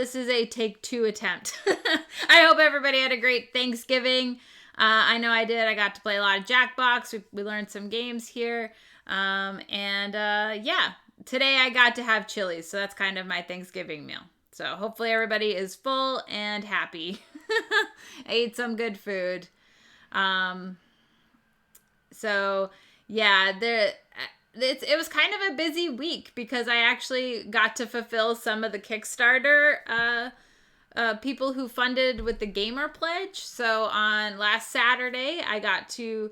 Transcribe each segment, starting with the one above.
this is a take 2 attempt. I hope everybody had a great Thanksgiving. I know I did. I got to play a lot of Jackbox. We learned some games here. Yeah, today I got to have Chili's, so that's kind of my Thanksgiving meal. So hopefully everybody is full and happy. I ate some good food. So yeah, it was kind of a busy week because I actually got to fulfill some of the Kickstarter people who funded with the Gamer Pledge. So on last Saturday, I got to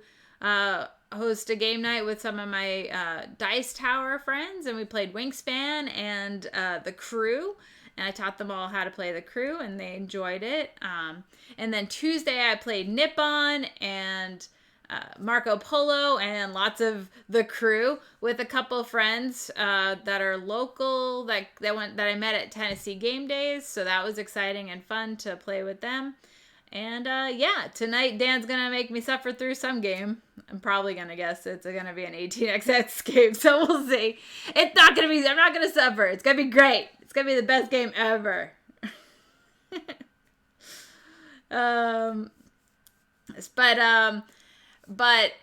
host a game night with some of my Dice Tower friends, and we played Wingspan and the Crew. And I taught them all how to play the Crew, and they enjoyed it. And then Tuesday, I played Nippon and Marco Polo and lots of the Crew with a couple of friends that are local that I met at Tennessee Game Days. So that was exciting and fun to play with them. And yeah, tonight Dan's gonna make me suffer through some game. I'm probably gonna guess it's gonna be an 18xx game, so we'll see. It's not gonna be. I'm not gonna suffer. It's gonna be great. It's gonna be the best game ever. But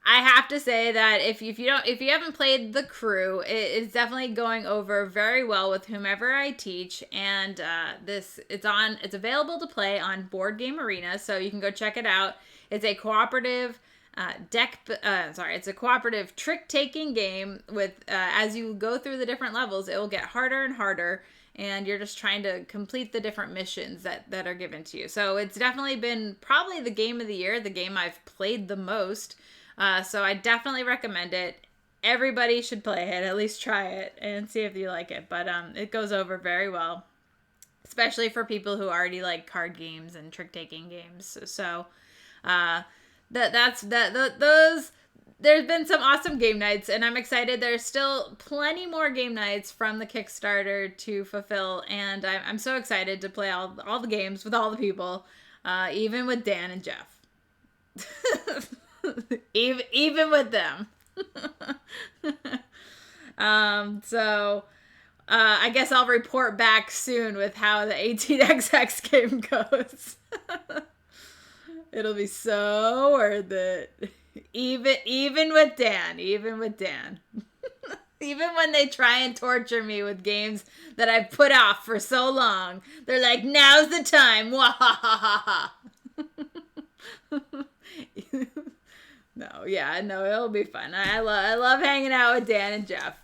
I have to say that if you haven't played the Crew, it's definitely going over very well with whomever I teach, and it's available to play on Board Game Arena, so you can go check it out. It's a cooperative it's a cooperative trick-taking game with as you go through the different levels, it will get harder and harder, and you're just trying to complete the different missions that are given to you. So it's definitely been probably the game of the year, the game I've played the most. So I definitely recommend it. Everybody should play it, at least try it and see if you like it. But it goes over very well, especially for people who already like card games and trick-taking games. So there's been some awesome game nights, and I'm excited. There's still plenty more game nights from the Kickstarter to fulfill, and I'm so excited to play all the games with all the people, even with Dan and Jeff. even with them. I guess I'll report back soon with how the 18xx game goes. It'll be so worth it. Even with Dan. Even when they try and torture me with games that I've put off for so long, they're like, now's the time. Wahahaha. No, it'll be fun. I love hanging out with Dan and Jeff.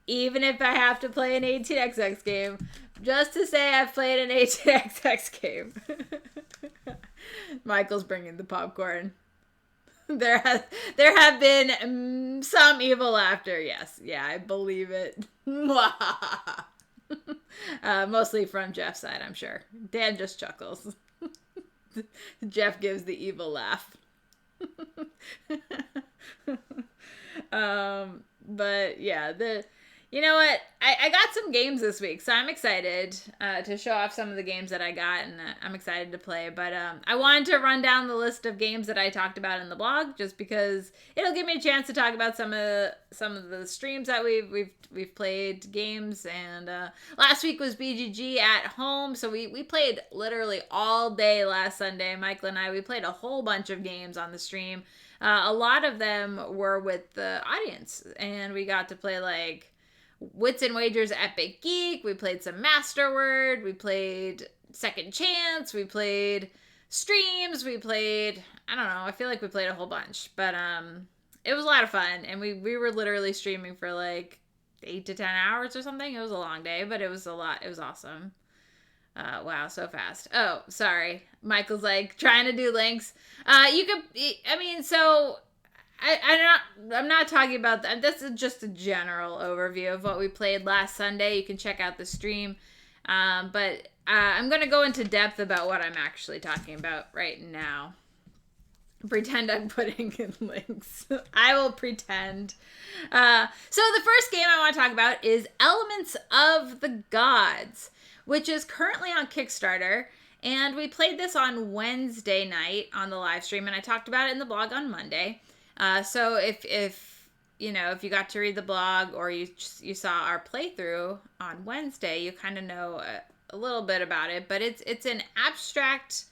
Even if I have to play an 18xx game, just to say I've played an 18xx game. Michael's bringing the popcorn. There have been some evil laughter. Yes, yeah, I believe it. Mostly from Jeff's side, I'm sure. Dan just chuckles. Jeff gives the evil laugh. But yeah, you know what? I got some games this week, so I'm excited to show off some of the games that I got, and I'm excited to play. But I wanted to run down the list of games that I talked about in the blog, just because it'll give me a chance to talk about some of the streams that we've played games. And last week was BGG at home, so we played literally all day last Sunday. Michael and we played a whole bunch of games on the stream. A lot of them were with the audience, and we got to play like Wits and Wagers Epic Geek. We played some Masterword. We played Second Chance. We played streams. We played, I don't know, I feel like we played a whole bunch. But it was a lot of fun, and we were literally streaming for like 8 to 10 hours or something. It was a long day, but it was a lot. It was awesome. Wow, so fast. Oh, sorry. Michael's like trying to do links. I'm not talking about that. This is just a general overview of what we played last Sunday. You can check out the stream. But I'm going to go into depth about what I'm actually talking about right now. Pretend I'm putting in links. I will pretend. So the first game I want to talk about is Elements of the Gods, which is currently on Kickstarter. And we played this on Wednesday night on the live stream, and I talked about it in the blog on Monday. So if you got to read the blog or you saw our playthrough on Wednesday, you kind of know a little bit about it, but it's an abstract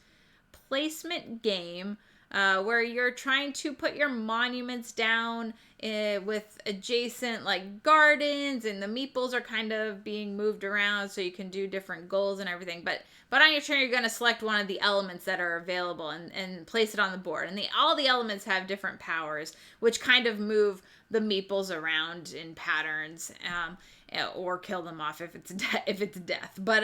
placement game where you're trying to put your monuments down with adjacent like gardens, and the meeples are kind of being moved around so you can do different goals and everything. But on your turn, you're going to select one of the elements that are available and place it on the board. And all the elements have different powers, which kind of move the meeples around in patterns, or kill them off if it's death. But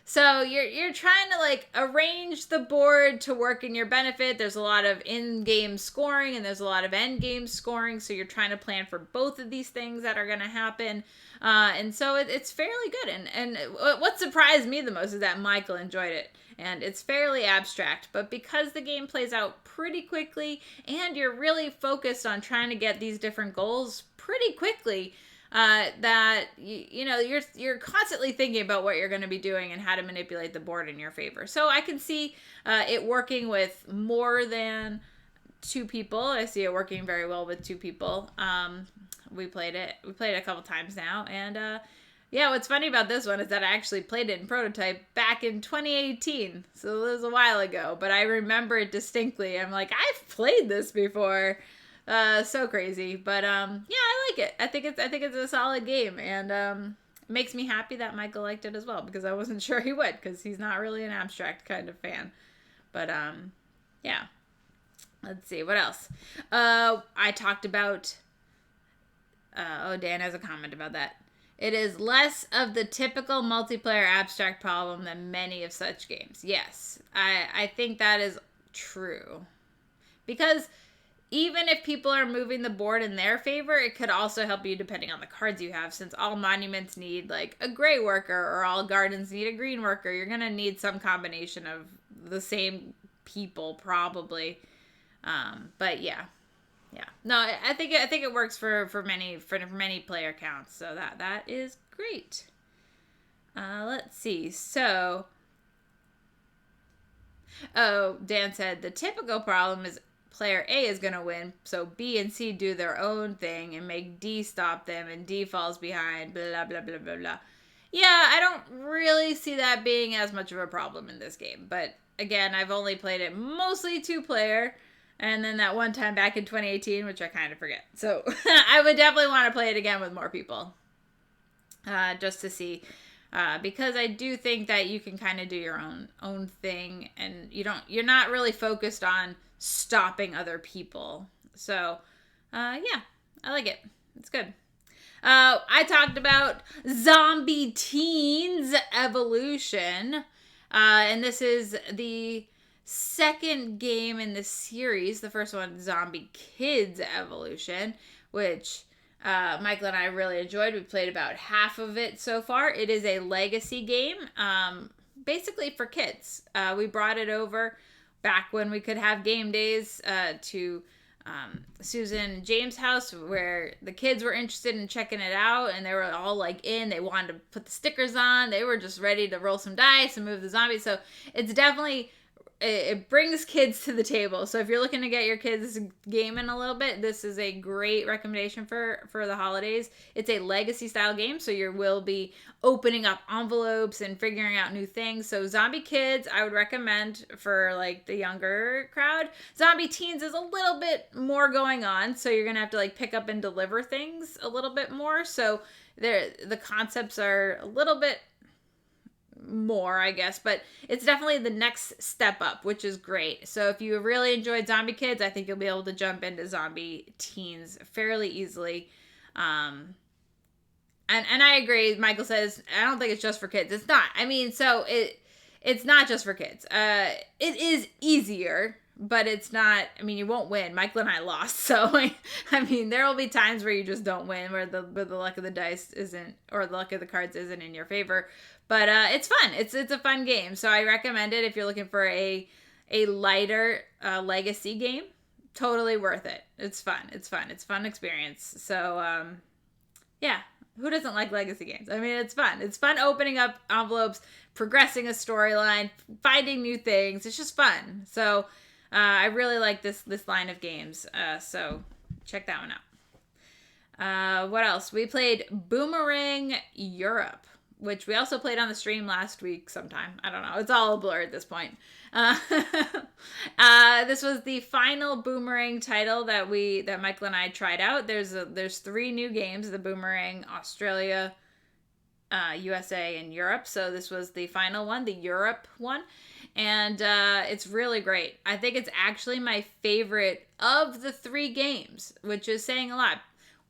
so you're trying to like arrange the board to work in your benefit. There's a lot of in-game scoring and there's a lot of end-game scoring. So you're trying to plan for both of these things that are going to happen. And so it's fairly good. And what surprised me the most is that Michael enjoyed it. And it's fairly abstract, but because the game plays out pretty quickly and you're really focused on trying to get these different goals pretty quickly, that you're constantly thinking about what you're going to be doing and how to manipulate the board in your favor. So I can see it working with more than 2 people. I see it working very well with 2 people. We played it a couple times now, and yeah, what's funny about this one is that I actually played it in prototype back in 2018, so it was a while ago, but I remember it distinctly. I'm like, I've played this before. So crazy, but yeah, I like it. I think it's a solid game, and it makes me happy that Michael liked it as well, because I wasn't sure he would, because he's not really an abstract kind of fan. But yeah, let's see what else. I talked about. Dan has a comment about that. It is less of the typical multiplayer abstract problem than many of such games. Yes, I think that is true, because even if people are moving the board in their favor, it could also help you depending on the cards you have, since all monuments need like a gray worker or all gardens need a green worker. You're going to need some combination of the same people probably. But yeah. No, I think it works for many player counts. So that is great. Let's see. So Dan said the typical problem is player A is going to win, so B and C do their own thing and make D stop them, and D falls behind, blah, blah, blah, blah, blah. Yeah, I don't really see that being as much of a problem in this game. But again, I've only played it mostly 2-player, and then that one time back in 2018, which I kind of forget. So I would definitely want to play it again with more people, just to see. Because I do think that you can kind of do your own thing, and you're not really focused on stopping other people. So yeah, I like it. It's good. I talked about Zombie Teens Evolution, and this is the second game in the series. The first one, Zombie Kids Evolution, which Michael and I really enjoyed. We played about half of it so far. It is a legacy game, basically for kids. We brought it over back when we could have game days to Susan and James' house, where the kids were interested in checking it out, and they were all like they wanted to put the stickers on. They were just ready to roll some dice and move the zombies. So it's definitely, it brings kids to the table. So if you're looking to get your kids gaming a little bit, this is a great recommendation for the holidays. It's a legacy style game, so you will be opening up envelopes and figuring out new things. So Zombie Kids, I would recommend for like the younger crowd. Zombie Teens is a little bit more going on, so you're gonna have to like pick up and deliver things a little bit more. So the concepts are a little bit more, I guess, but it's definitely the next step up, which is great. So if you really enjoyed Zombie Kids, I think you'll be able to jump into Zombie Teens fairly easily. And I agree. Michael says, I don't think it's just for kids. It's not. I mean, so it's not just for kids. It is easier, but it's not. I mean, you won't win. Michael and I lost, so I mean, there will be times where you just don't win, where the luck of the dice isn't, or the luck of the cards isn't in your favor. But it's fun. It's a fun game, so I recommend it if you're looking for a lighter legacy game. Totally worth it. It's fun. It's fun experience. So yeah, who doesn't like legacy games? I mean, it's fun. It's fun opening up envelopes, progressing a storyline, finding new things. It's just fun. So I really like this line of games. So check that one out. What else? We played Boomerang Europe, which we also played on the stream last week sometime. I don't know. It's all a blur at this point. This was the final Boomerang title that Michael and I tried out. There's 3 new games, the Boomerang Australia, USA, and Europe. So this was the final one, the Europe one. And it's really great. I think it's actually my favorite of the 3 games, which is saying a lot.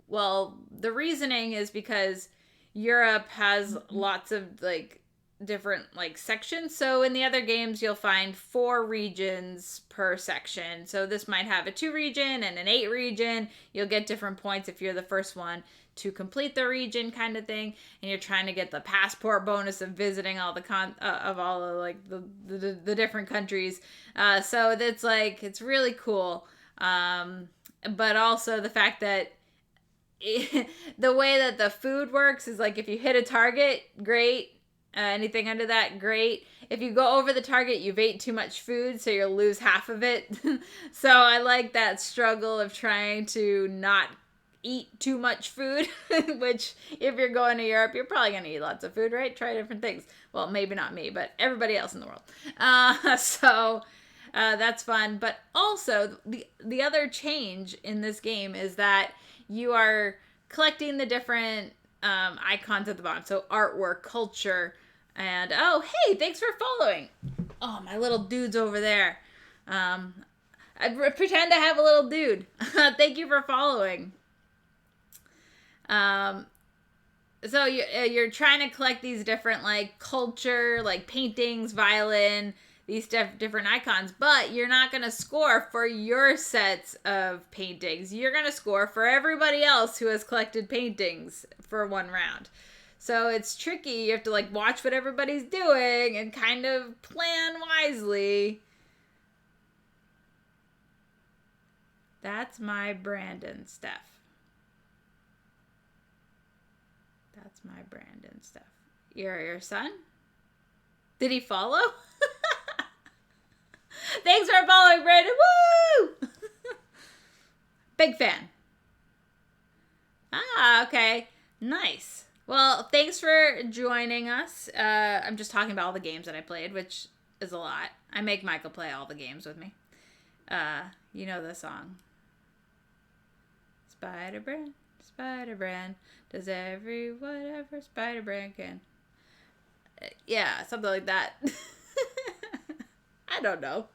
Well, the reasoning is because Europe has lots of like different like sections. So in the other games, you'll find 4 regions per section. So this might have a 2 region and an 8 region. You'll get different points if you're the first one to complete the region, kind of thing. And you're trying to get the passport bonus of visiting all the different countries. So that's like, it's really cool. But also the fact that the way that the food works is like, if you hit a target, great. Anything under that, great. If you go over the target, you've ate too much food, so you'll lose half of it. So I like that struggle of trying to not eat too much food, which if you're going to Europe, you're probably going to eat lots of food, right? Try different things. Well, maybe not me, but everybody else in the world. So that's fun. But also, the other change in this game is that you are collecting the different icons at the bottom. So artwork, culture, and oh, hey, thanks for following. Oh, my little dude's over there. I pretend to have a little dude. Thank you for following. So you're trying to collect these different like culture, like paintings, violin, these different icons, but you're not going to score for your sets of paintings. You're going to score for everybody else who has collected paintings for one round. So it's tricky. You have to like watch what everybody's doing and kind of plan wisely. That's my Brandon, Steph. That's my Brandon, Steph. Your son? Did he follow? Thanks for following, Brandon. Woo! Big fan. Okay. Nice. Well, thanks for joining us. I'm just talking about all the games that I played, which is a lot. I make Michael play all the games with me. You know the song. Spider-Brand, Spider-Brand, does whatever Spider-Brand can. Yeah, something like that. I don't know.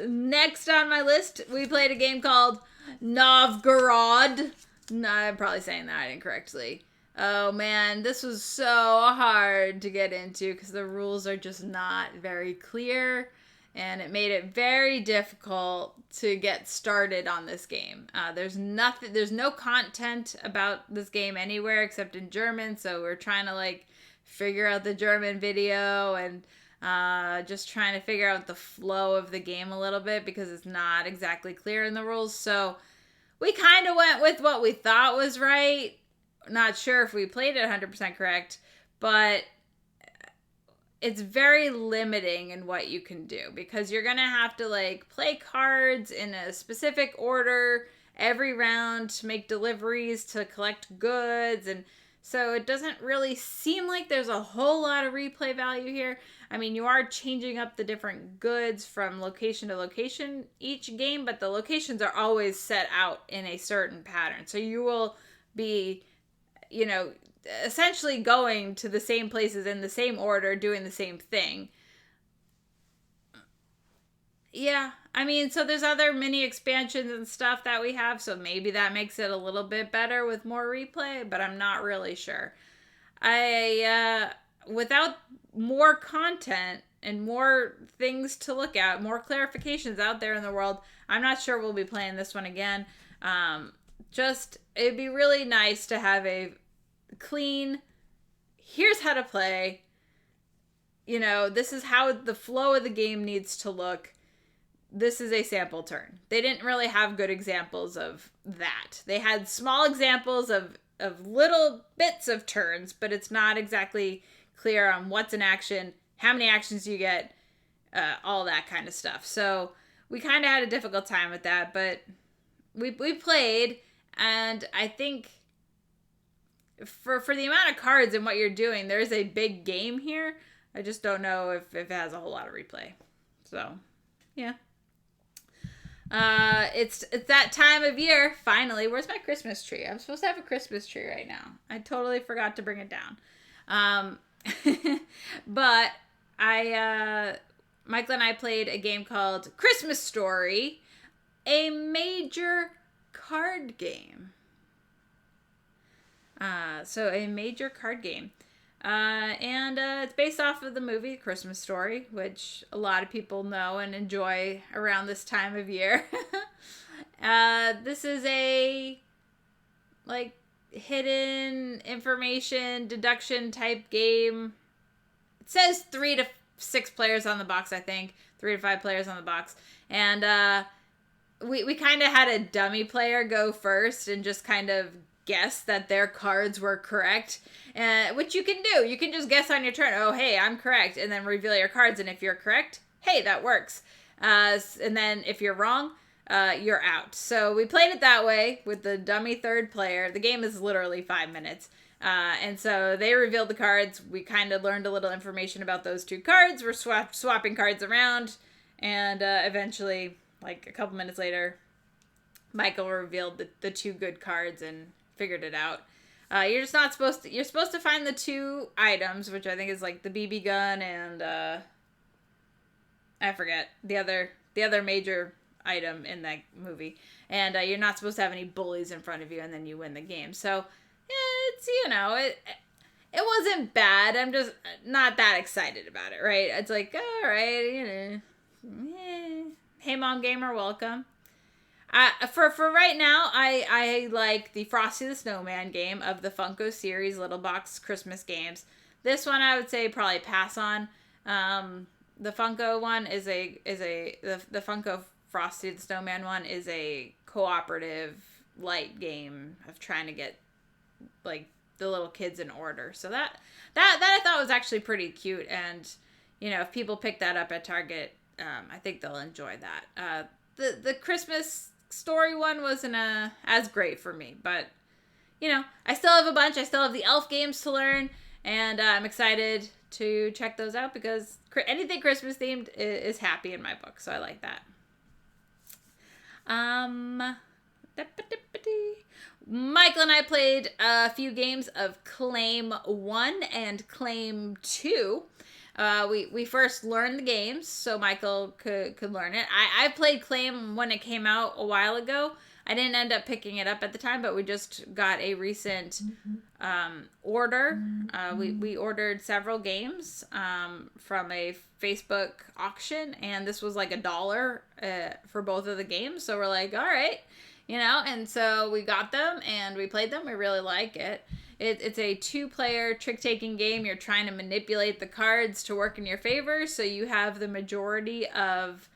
Next on my list, we played a game called Novgorod. No, I'm probably saying that incorrectly. Oh man, this was so hard to get into because the rules are just not very clear, and it made it very difficult to get started on this game. There's no content about this game anywhere except in German, so we're trying to like figure out the German video and just trying to figure out the flow of the game a little bit because it's not exactly clear in the rules. So we kind of went with what we thought was right. Not sure if we played it 100% correct, but it's very limiting in what you can do because you're going to have to like play cards in a specific order every round to make deliveries to collect goods. And so it doesn't really seem like there's a whole lot of replay value here. I mean, you are changing up the different goods from location to location each game, but the locations are always set out in a certain pattern. So you will be, you know, essentially going to the same places in the same order, doing the same thing. Yeah, I mean, so there's other mini expansions and stuff that we have, so maybe that makes it a little bit better with more replay, but I'm not really sure. Without more content and more things to look at, more clarifications out there in the world, I'm not sure we'll be playing this one again. It'd be really nice to have a clean, here's how to play, you know, this is how the flow of the game needs to look. This is a sample turn. They didn't really have good examples of that. They had small examples of little bits of turns, but it's not exactly clear on what's an action, how many actions you get, all that kind of stuff. So we kind of had a difficult time with that, but we played, and I think for the amount of cards and what you're doing, there's a big game here. I just don't know if it has a whole lot of replay. So, yeah. It's that time of year, finally. Where's my Christmas tree? I'm supposed to have a Christmas tree right now. I totally forgot to bring it down. But Michael and I played a game called Christmas Story, a major card game. So a major card game. And it's based off of the movie Christmas Story, which a lot of people know and enjoy around this time of year. This is a like hidden information deduction type game. It says 3 to 6 players on the box, I think. 3 to 5 players on the box. And we kind of had a dummy player go first and just kind of guess that their cards were correct, which you can do. You can just guess on your turn, oh, hey, I'm correct, and then reveal your cards, and if you're correct, hey, that works. And then if you're wrong, you're out. So we played it that way with the dummy third player. The game is literally 5 minutes. And so they revealed the cards. We kind of learned a little information about those 2 cards. We're swapping cards around, and eventually, like a couple minutes later, Michael revealed the 2 good cards and figured it out. You're just not supposed to. You're supposed to find the 2 items, which I think is like the BB gun and I forget the other major item in that movie. And you're not supposed to have any bullies in front of you, and then you win the game. So it's it wasn't bad. I'm just not that excited about it, right? It's like, all right, hey, Mom Gamer, welcome. For right now, I like the Frosty the Snowman game of the Funko series Little Box Christmas games. This one I would say probably pass on. The Funko one is the Funko Frosty the Snowman one is a cooperative light game of trying to get like the little kids in order. So that I thought was actually pretty cute, and if people pick that up at Target, I think they'll enjoy that. The Christmas Story one wasn't as great for me, but I still have a bunch. I still have the elf games to learn, and I'm excited to check those out because anything Christmas themed is happy in my book, so I like that. Michael and I played a few games of Claim 1 and Claim 2. We first learned the games so Michael could learn it. I played Claim when it came out a while ago. I didn't end up picking it up at the time, but we just got a recent order. We ordered several games from a Facebook auction, and this was like $1 for both of the games. So we're like, all right, and so we got them and we played them. We really like it. It's a 2-player trick-taking game. You're trying to manipulate the cards to work in your favor, so you have the majority of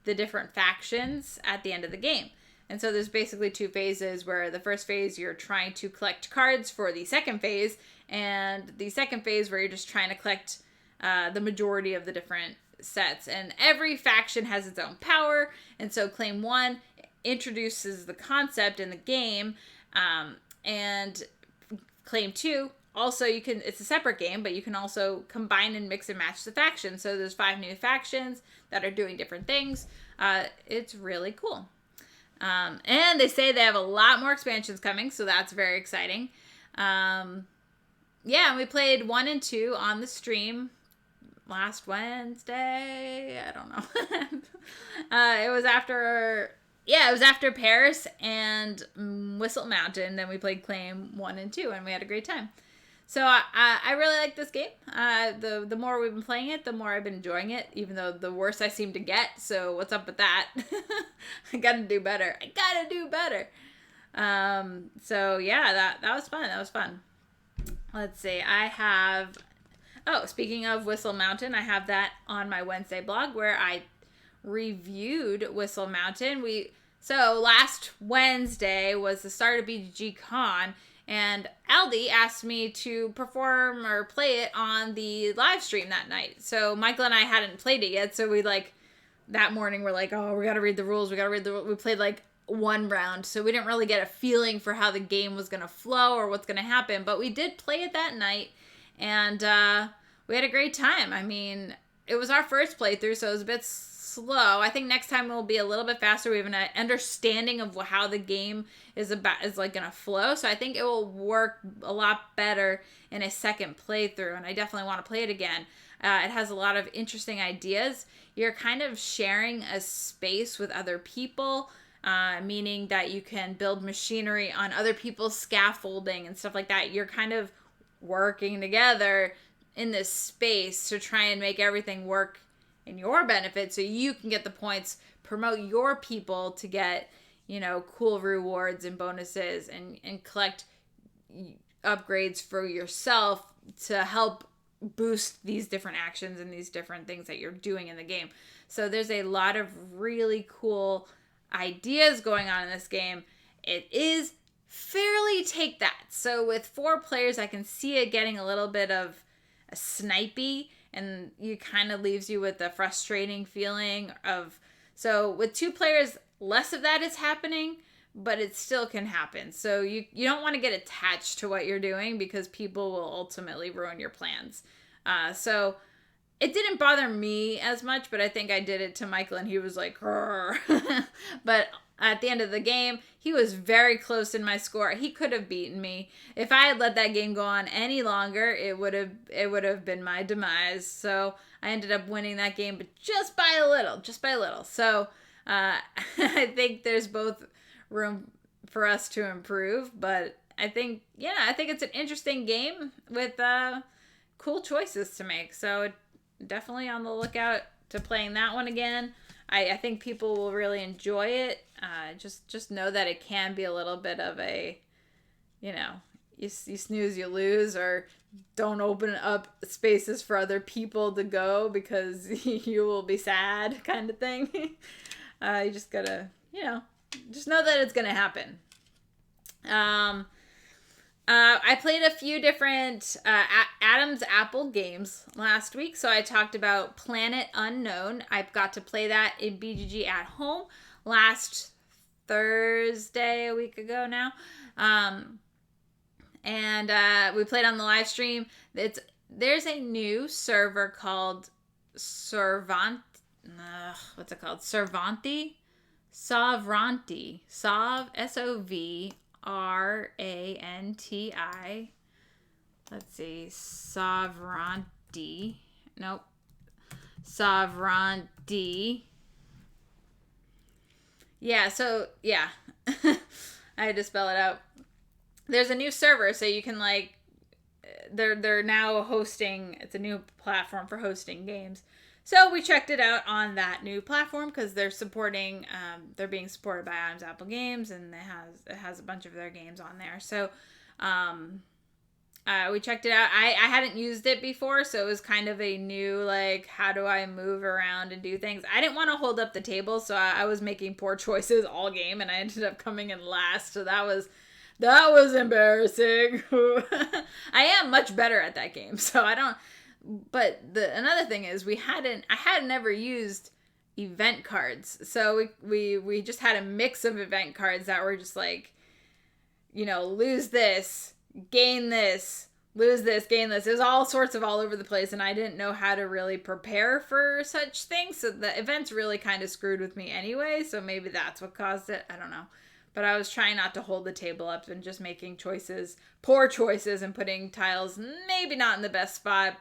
the different factions at the end of the game. And so there's basically 2 phases, where the first phase you're trying to collect cards for the second phase, and the second phase where you're just trying to collect the majority of the different sets. And every faction has its own power, and so Claim 1 introduces the concept in the game, and Claim 2, also it's a separate game, but you can also combine and mix and match the factions. So there's 5 new factions that are doing different things. It's really cool. And they say they have a lot more expansions coming, so that's very exciting. And we played 1 and 2 on the stream last Wednesday. I don't know. It was after Paris and Whistle Mountain. Then we played Claim 1 and 2, and we had a great time. So I really like this game. The more we've been playing it, the more I've been enjoying it, even though the worse I seem to get. So what's up with that? I gotta do better. So yeah, that was fun. Let's see. Speaking of Whistle Mountain, I have that on my Wednesday blog where I reviewed Whistle Mountain. So last Wednesday was the start of BGG Con, and Aldi asked me to perform or play it on the live stream that night. So Michael and I hadn't played it yet, so we that morning we're like, oh, we got to read the rules. We played like one round, so we didn't really get a feeling for how the game was going to flow or what's going to happen, but we did play it that night, and we had a great time. I mean, it was our first playthrough, so it was a bit slow. I think next time we'll be a little bit faster. We have an understanding of how the game is like going to flow, so I think it will work a lot better in a second playthrough, and I definitely want to play it again. It has a lot of interesting ideas. You're kind of sharing a space with other people, meaning that you can build machinery on other people's scaffolding and stuff like that. You're kind of working together in this space to try and make everything work in your benefit so you can get the points, promote your people to get, cool rewards and bonuses, and collect upgrades for yourself to help boost these different actions and these different things that you're doing in the game. So there's a lot of really cool ideas going on in this game. It is fairly take that. So with 4 players, I can see it getting a little bit of a snipey, and you kind of leaves you with a frustrating feeling of, so with 2 players, less of that is happening, but it still can happen. So you don't want to get attached to what you're doing because people will ultimately ruin your plans. So it didn't bother me as much, but I think I did it to Michael, and he was like, but at the end of the game, he was very close in my score. He could have beaten me. If I had let that game go on any longer, it would have been my demise. So I ended up winning that game, but just by a little. So I think there's both room for us to improve, but I think it's an interesting game with cool choices to make. So definitely on the lookout to playing that one again. I think people will really enjoy it. Just know that it can be a little bit of a, you snooze, you lose, or don't open up spaces for other people to go because you will be sad kind of thing. You just gotta, just know that it's gonna happen. I played a few different Adam's Apple games last week. So I talked about Planet Unknown. I got to play that in BGG at home last Thursday, a week ago now. And we played on the live stream. There's a new server called Servanti. What's it called? Servanti? Sovranti. Sovranti. Let's see. Sovranti. Nope. Sovranti. Yeah, so, yeah. I had to spell it out. There's a new server, so you can, they're now hosting, it's a new platform for hosting games. So we checked it out on that new platform because they're being supported by Adam's Apple Games, and it has a bunch of their games on there. So we checked it out. I hadn't used it before, so it was kind of a new, how do I move around and do things? I didn't want to hold up the table, so I was making poor choices all game, and I ended up coming in last. So that was embarrassing. I am much better at that game, so I don't. But another thing is I had never used event cards. So we just had a mix of event cards that were just lose this, gain this, lose this, gain this. It was all sorts of all over the place, and I didn't know how to really prepare for such things. So the events really kind of screwed with me anyway, so maybe that's what caused it. I don't know. But I was trying not to hold the table up and just making poor choices, and putting tiles maybe not in the best spot.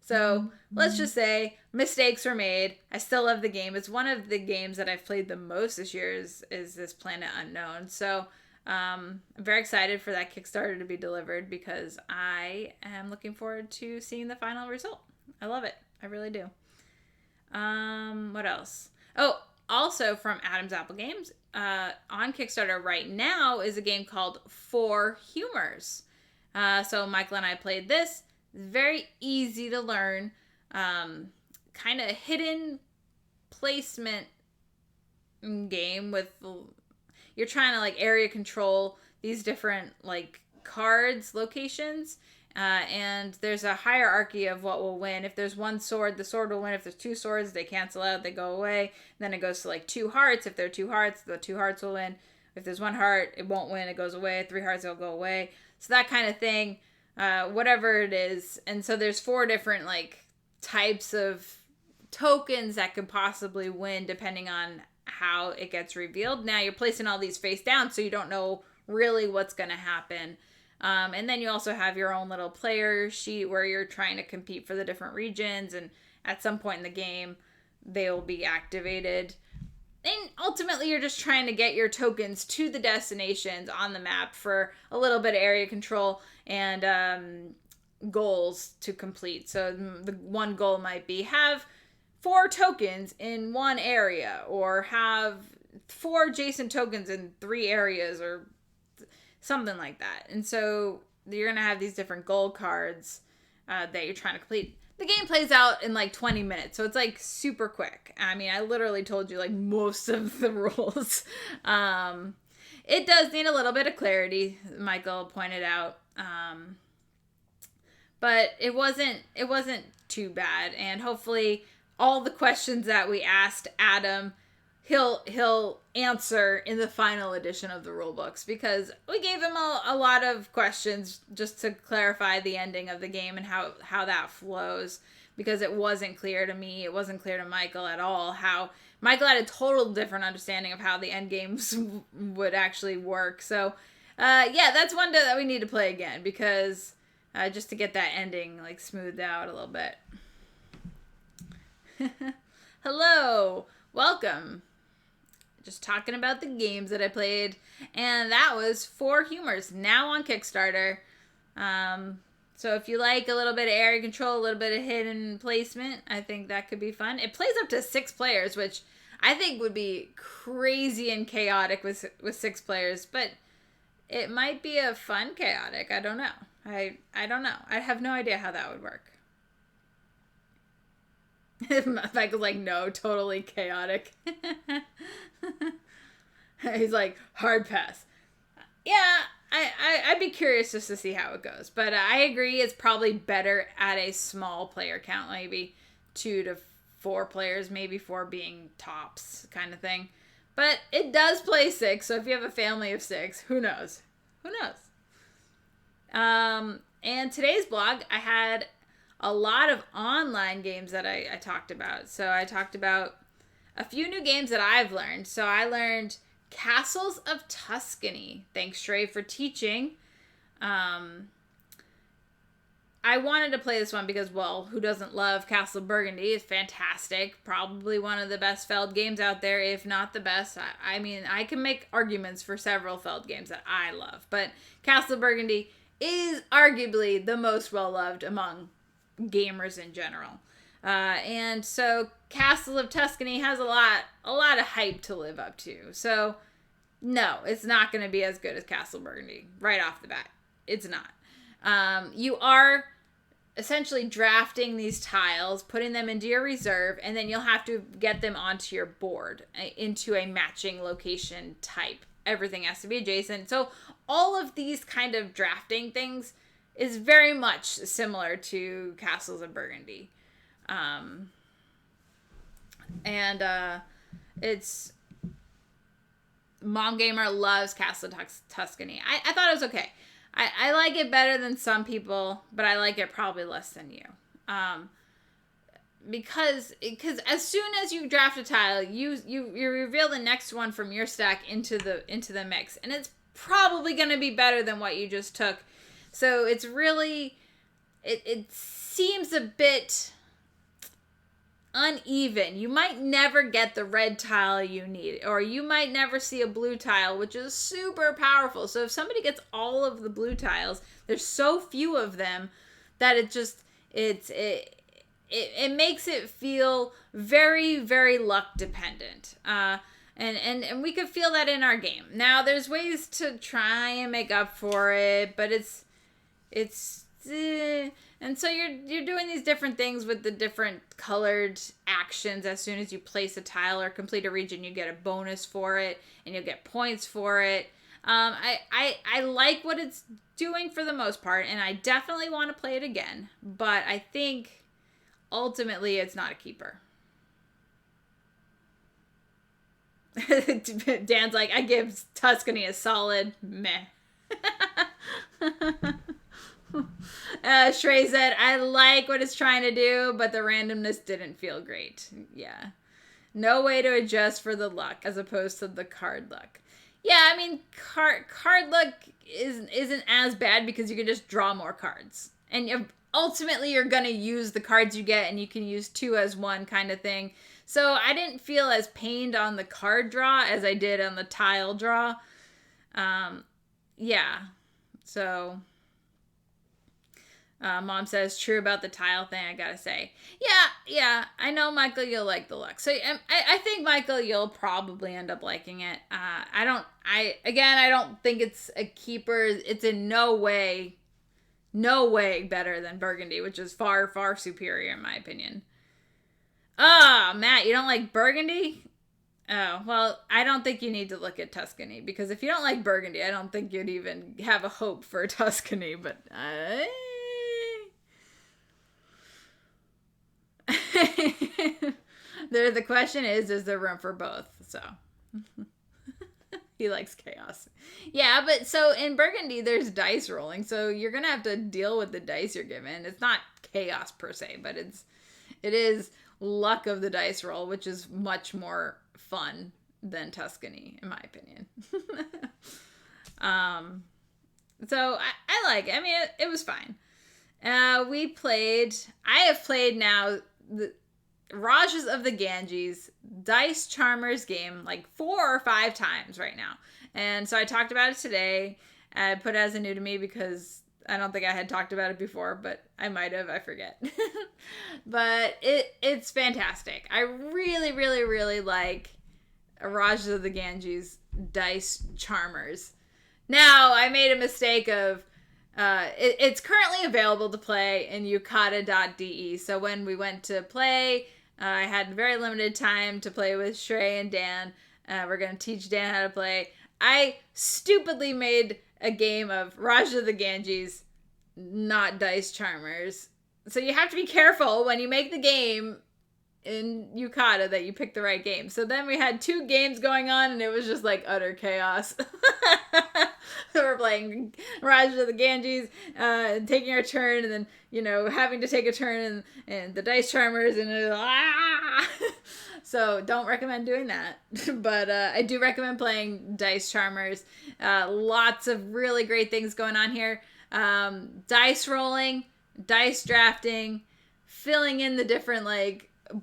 So let's just say mistakes were made. I still love the game. It's one of the games that I've played the most this year is this Planet Unknown. So I'm very excited for that Kickstarter to be delivered because I am looking forward to seeing the final result. I love it. I really do. What else? Oh, also from Adam's Apple Games, on Kickstarter right now is a game called Four Humors. So Michael and I played this. Very easy to learn, kind of hidden placement game with, you're trying to area control these different cards locations, And there's a hierarchy of what will win. If there's one sword, the sword will win. If there's two swords, they cancel out, they go away. Then it goes to like 2 hearts. If there are 2 hearts, the 2 hearts will win. If there's 1 heart, it won't win, it goes away. 3 hearts, it'll go away. So that kind of thing, whatever it is. And so there's 4 different like types of tokens that could possibly win depending on how it gets revealed. Now you're placing all these face down, so you don't know really what's going to happen. And then you also have your own little player sheet where you're trying to compete for the different regions, and at some point in the game, they will be activated. And ultimately, you're just trying to get your tokens to the destinations on the map for a little bit of area control and goals to complete. So the one goal might be have 4 tokens in 1 area, or have 4 adjacent tokens in 3 areas, or something like that. And so you're going to have these different goal cards that you're trying to complete. The game plays out in like 20 minutes, so it's like super quick. I mean, I literally told you like most of the rules. It does need a little bit of clarity, Michael pointed out. But it wasn't too bad, and hopefully all the questions that we asked Adam, he'll answer in the final edition of the rule books, because we gave him a lot of questions just to clarify the ending of the game and how that flows, because it wasn't clear to me, it wasn't clear to Michael at all. How Michael had a total different understanding of how the end games would actually work. So yeah, that's one that we need to play again, because just to get that ending like smoothed out a little bit. Hello, welcome. Just talking about the games that I played, and that was 4 Humors, now on Kickstarter. So if you like a little bit of area control, a little bit of hidden placement, I think that could be fun. It plays up to 6 players, which I think would be crazy and chaotic with 6 players, but it might be a fun chaotic. I don't know. I don't know. I have no idea how that would work. Michael's like, no, totally chaotic. He's like, hard pass. Yeah, I'd be curious just to see how it goes. But I agree, it's probably better at a small player count, maybe 2 to 4 players, maybe 4 being tops kind of thing. But it does play 6, so if you have a family of 6, who knows? Who knows? And today's blog, I had a lot of online games that I talked about. So I talked about a few new games that I've learned. So I learned Castles of Tuscany. Thanks, Trey, for teaching. I wanted to play this one because, well, who doesn't love Castle of Burgundy? It's fantastic. Probably one of the best Feld games out there, if not the best. I mean, I can make arguments for several Feld games that I love. But Castle of Burgundy is arguably the most well-loved among gamers in general. And so Castle of Tuscany has a lot of hype to live up to. So no, it's not going to be as good as Castle of Burgundy right off the bat. It's not. You are essentially drafting these tiles, putting them into your reserve, and then you'll have to get them onto your board into a matching location type. Everything has to be adjacent. So all of these kind of drafting things is very much similar to Castles of Burgundy. It's Mom Gamer loves Castle of Tuscany. I thought it was okay. I like it better than some people, but I like it probably less than you. Because as soon as you draft a tile, you reveal the next one from your stack into the mix, and it's probably going to be better than what you just took. So it's really, it seems a bit uneven. You might never get the red tile you need, or you might never see a blue tile, which is super powerful. So if somebody gets all of the blue tiles, there's so few of them that it makes it feel very, very luck dependent. And we could feel that in our game. Now there's ways to try and make up for it, but and so you're doing these different things with the different colored actions. As soon as you place a tile or complete a region, you get a bonus for it, and you'll get points for it. I like what it's doing for the most part, and I definitely want to play it again. But I think ultimately it's not a keeper. Dan's like, I give Tuscany a solid meh. Shrey said, I like what it's trying to do, but the randomness didn't feel great. Yeah. No way to adjust for the luck as opposed to the card luck. Yeah, I mean, card luck isn't as bad because you can just draw more cards. And ultimately, you're going to use the cards you get, and you can use 2 as 1 kind of thing. So I didn't feel as pained on the card draw as I did on the tile draw. Yeah. So... Mom says, true about the tile thing, I gotta say. Yeah, I know, Michael, you'll like the luck. So I think, Michael, you'll probably end up liking it. I don't think it's a keeper. It's in no way better than Burgundy, which is far, far superior in my opinion. Oh, Matt, you don't like Burgundy? Oh, well, I don't think you need to look at Tuscany, because if you don't like Burgundy, I don't think you'd even have a hope for Tuscany, but... The question is there room for both? So he likes chaos. Yeah, but so in Burgundy there's dice rolling, so you're gonna have to deal with the dice you're given. It's not chaos per se, but it is luck of the dice roll, which is much more fun than Tuscany, in my opinion. So I like it. I mean, it was fine. I have played now the Rajas of the Ganges Dice Charmers game like 4 or 5 times right now. And so I talked about it today. I put it as a new to me because I don't think I had talked about it before, but I might have, I forget. But it's fantastic. I really, really, really like Rajas of the Ganges Dice Charmers. Now, I made a mistake of it's currently available to play in yukata.de. So when we went to play, I had very limited time to play with Shrey and Dan. We're going to teach Dan how to play. I stupidly made a game of Raja of the Ganges, not Dice Charmers. So you have to be careful when you make the game in Yukata that you pick the right game. So then we had 2 games going on, and it was just like utter chaos. So we're playing Raja of the Ganges, taking our turn, and then, having to take a turn in the Dice Charmers, and So don't recommend doing that. But I do recommend playing Dice Charmers. Lots of really great things going on here. Dice rolling, dice drafting, filling in the different,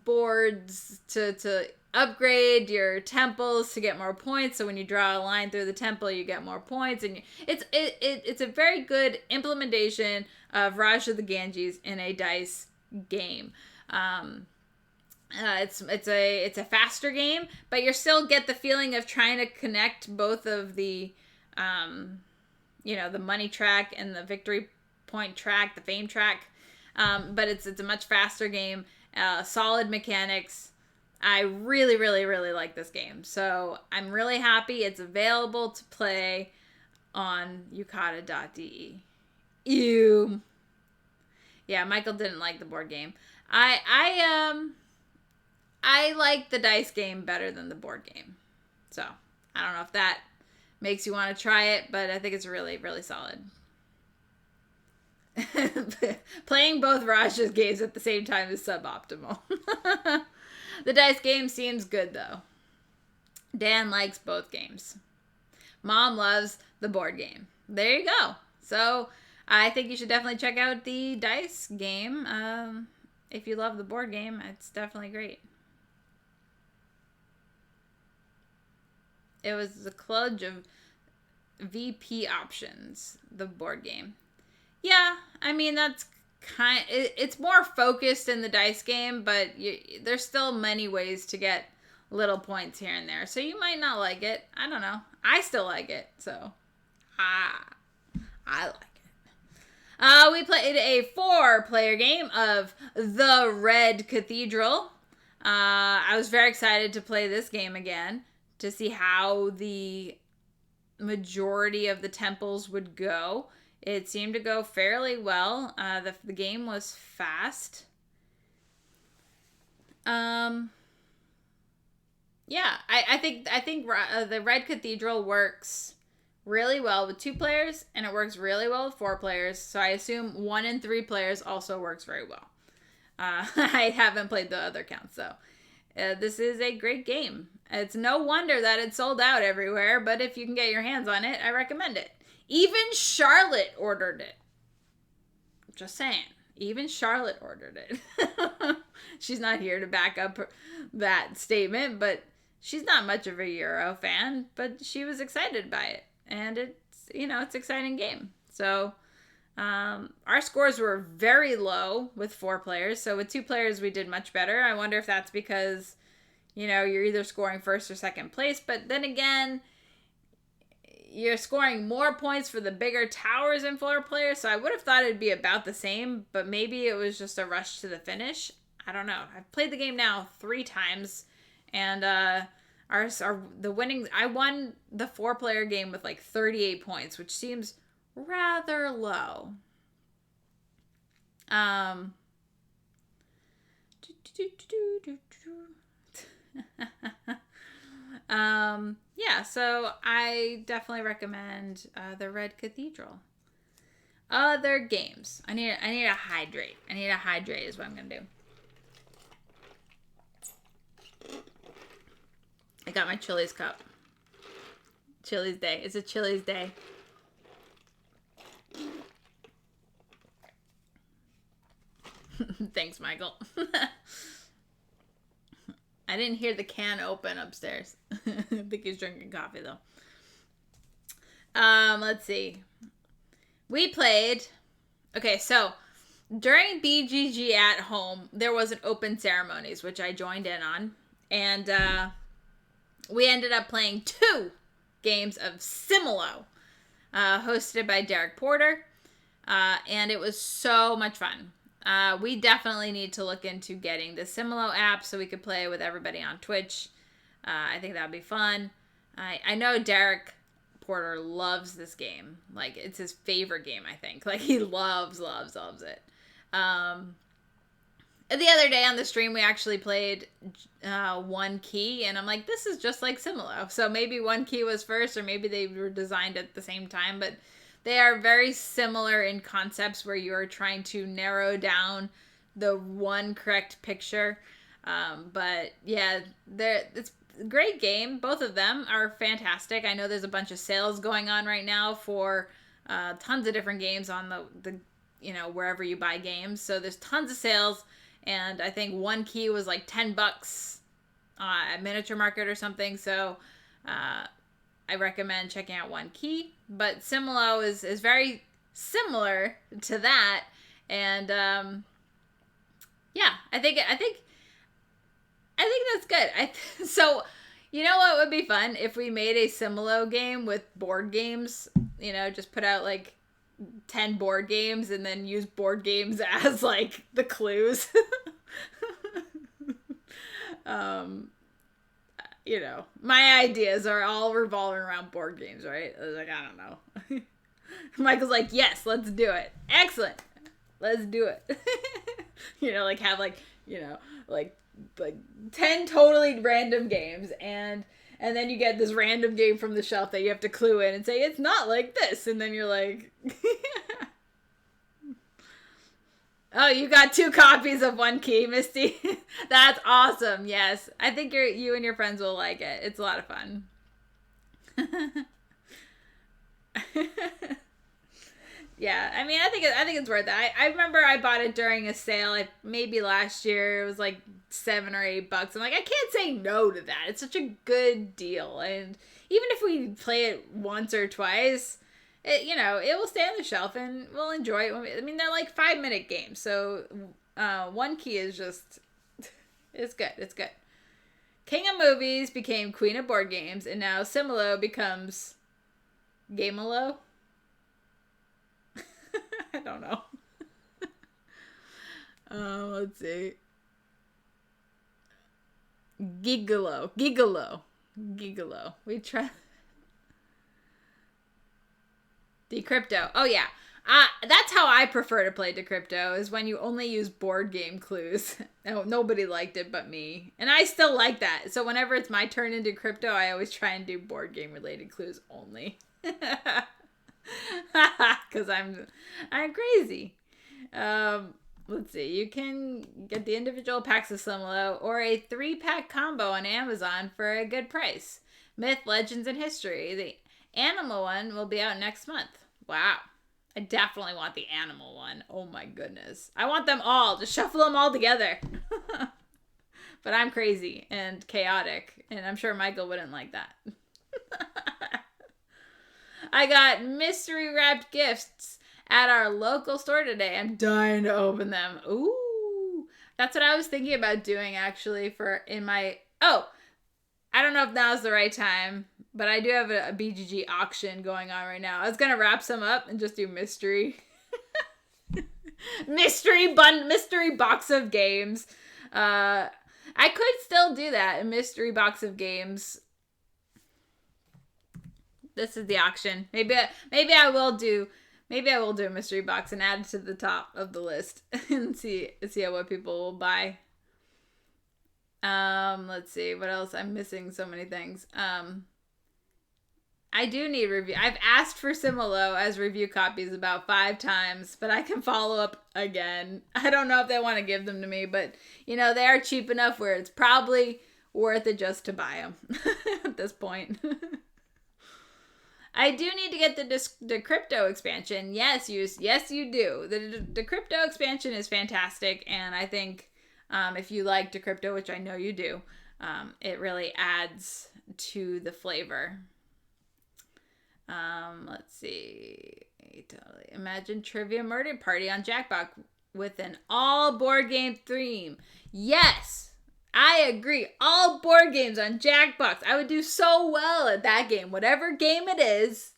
boards to upgrade your temples to get more points. So when you draw a line through the temple, you get more points, and it's a very good implementation of Raja of the Ganges in a dice game. It's a faster game, but you still get the feeling of trying to connect both of the the money track and the victory point track, the fame track. But it's a much faster game. Solid mechanics. I really, really, really like this game. So I'm really happy it's available to play on yukata.de. Ew. Yeah, Michael didn't like the board game. I like the dice game better than the board game. So I don't know if that makes you want to try it, but I think it's really, really solid. Playing both Raja's games at the same time is suboptimal. The dice game seems good, though. Dan likes both games. Mom loves the board game. There you go. So I think you should definitely check out the dice game. If you love the board game, it's definitely great. It was the kludge of VP options, the board game. Yeah, I mean, that's it's more focused in the dice game, but there's still many ways to get little points here and there. So you might not like it. I don't know. I still like it, so I like it. We played a 4-player game of The Red Cathedral. I was very excited to play this game again to see how the majority of the temples would go. It seemed to go fairly well. The game was fast. Yeah, I think the Red Cathedral works really well with 2 players, and it works really well with 4 players. So I assume 1 and 3 players also works very well. I haven't played the other counts, so this is a great game. It's no wonder that it's sold out everywhere, but if you can get your hands on it, I recommend it. Even Charlotte ordered it. Just saying. Even Charlotte ordered it. She's not here to back up that statement, but she's not much of a Euro fan, but she was excited by it. And it's an exciting game. So our scores were very low with 4 players. So with 2 players, we did much better. I wonder if that's because, you're either scoring first or second place. But then again, you're scoring more points for the bigger towers in 4 players. So I would have thought it'd be about the same. But maybe it was just a rush to the finish. I don't know. I've played the game now 3 times. And the winning, I won the 4-player game with like 38 points, which seems rather low. Yeah, so I definitely recommend the Red Cathedral. Other games. I need to hydrate. Is what I'm gonna do. I got my Chili's cup. Chili's day. It's a Chili's day. Thanks, Michael. I didn't hear the can open upstairs. I think he's drinking coffee, though. Let's see. We played... Okay, so during BGG at home, there was an open ceremonies, which I joined in on. And we ended up playing 2 games of Similo, hosted by Derek Porter. And it was so much fun. We definitely need to look into getting the Similo app so we could play with everybody on Twitch. I think that would be fun. I know Derek Porter loves this game. Like, it's his favorite game, I think. Like, he loves it. The other day on the stream, we actually played One Key, and I'm like, this is just like Similo. So maybe One Key was first, or maybe they were designed at the same time, but they are very similar in concepts where you are trying to narrow down the one correct picture. But yeah, it's a great game. Both of them are fantastic. I know there's a bunch of sales going on right now for tons of different games on the wherever you buy games. So there's tons of sales, and I think One Key was like $10 at Miniature Market or something. So I recommend checking out One Key. But Similo is very similar to that, and yeah, I think that's good. So you know what would be fun if we made a Similo game with board games? Just put out like 10 board games and then use board games as like the clues. My ideas are all revolving around board games, right? I was like, I don't know. Michael's like, yes, let's do it. Excellent. Let's do it. Have like 10 totally random games, and then you get this random game from the shelf that you have to clue in and say, it's not like this. And then you're like, oh, you got 2 copies of One Key, Misty. That's awesome. Yes. I think you and your friends will like it. It's a lot of fun. Yeah, I mean, I think it's worth it. I remember I bought it during a sale, maybe last year. It was like $7 or $8. I'm like, I can't say no to that. It's such a good deal, and even if we play it once or twice, it will stay on the shelf and we'll enjoy it. I mean, they're like 5-minute games, so One Key is just it's good. It's good. King of Movies became Queen of Board Games, and now Similo becomes Gamelo. I don't know. Let's see. Gigolo. We try. Decrypto. Oh, yeah. That's how I prefer to play Decrypto, is when you only use board game clues. No, nobody liked it but me. And I still like that. So whenever it's my turn in Decrypto, I always try and do board game related clues only. Because I'm crazy. Let's see. You can get the individual packs of Slimlo or a 3-pack combo on Amazon for a good price. Myth, Legends, and History. The animal one will be out next month. Wow. I definitely want the animal one. Oh my goodness. I want them all. Just shuffle them all together. But I'm crazy and chaotic, and I'm sure Michael wouldn't like that. I got mystery wrapped gifts at our local store today. I'm dying to open them. Ooh. That's what I was thinking about doing, actually, I don't know if now's the right time, but I do have a BGG auction going on right now. I was going to wrap some up and just do mystery. mystery box of games. I could still do that, a mystery box of games. This is the auction. Maybe I will do a mystery box and add it to the top of the list and see what people will buy. Let's see what else. I'm missing so many things. I do need review. I've asked for Similo as review copies about 5 times, but I can follow up again. I don't know if they want to give them to me, but they are cheap enough where it's probably worth it just to buy them at this point. I do need to get the crypto expansion. Yes, you do. The crypto expansion is fantastic, and I think if you like Decrypto, which I know you do, it really adds to the flavor. Let's see. Totally. Imagine Trivia Murder Party on Jackbox with an all board game theme. Yes, I agree. All board games on Jackbox. I would do so well at that game, whatever game it is.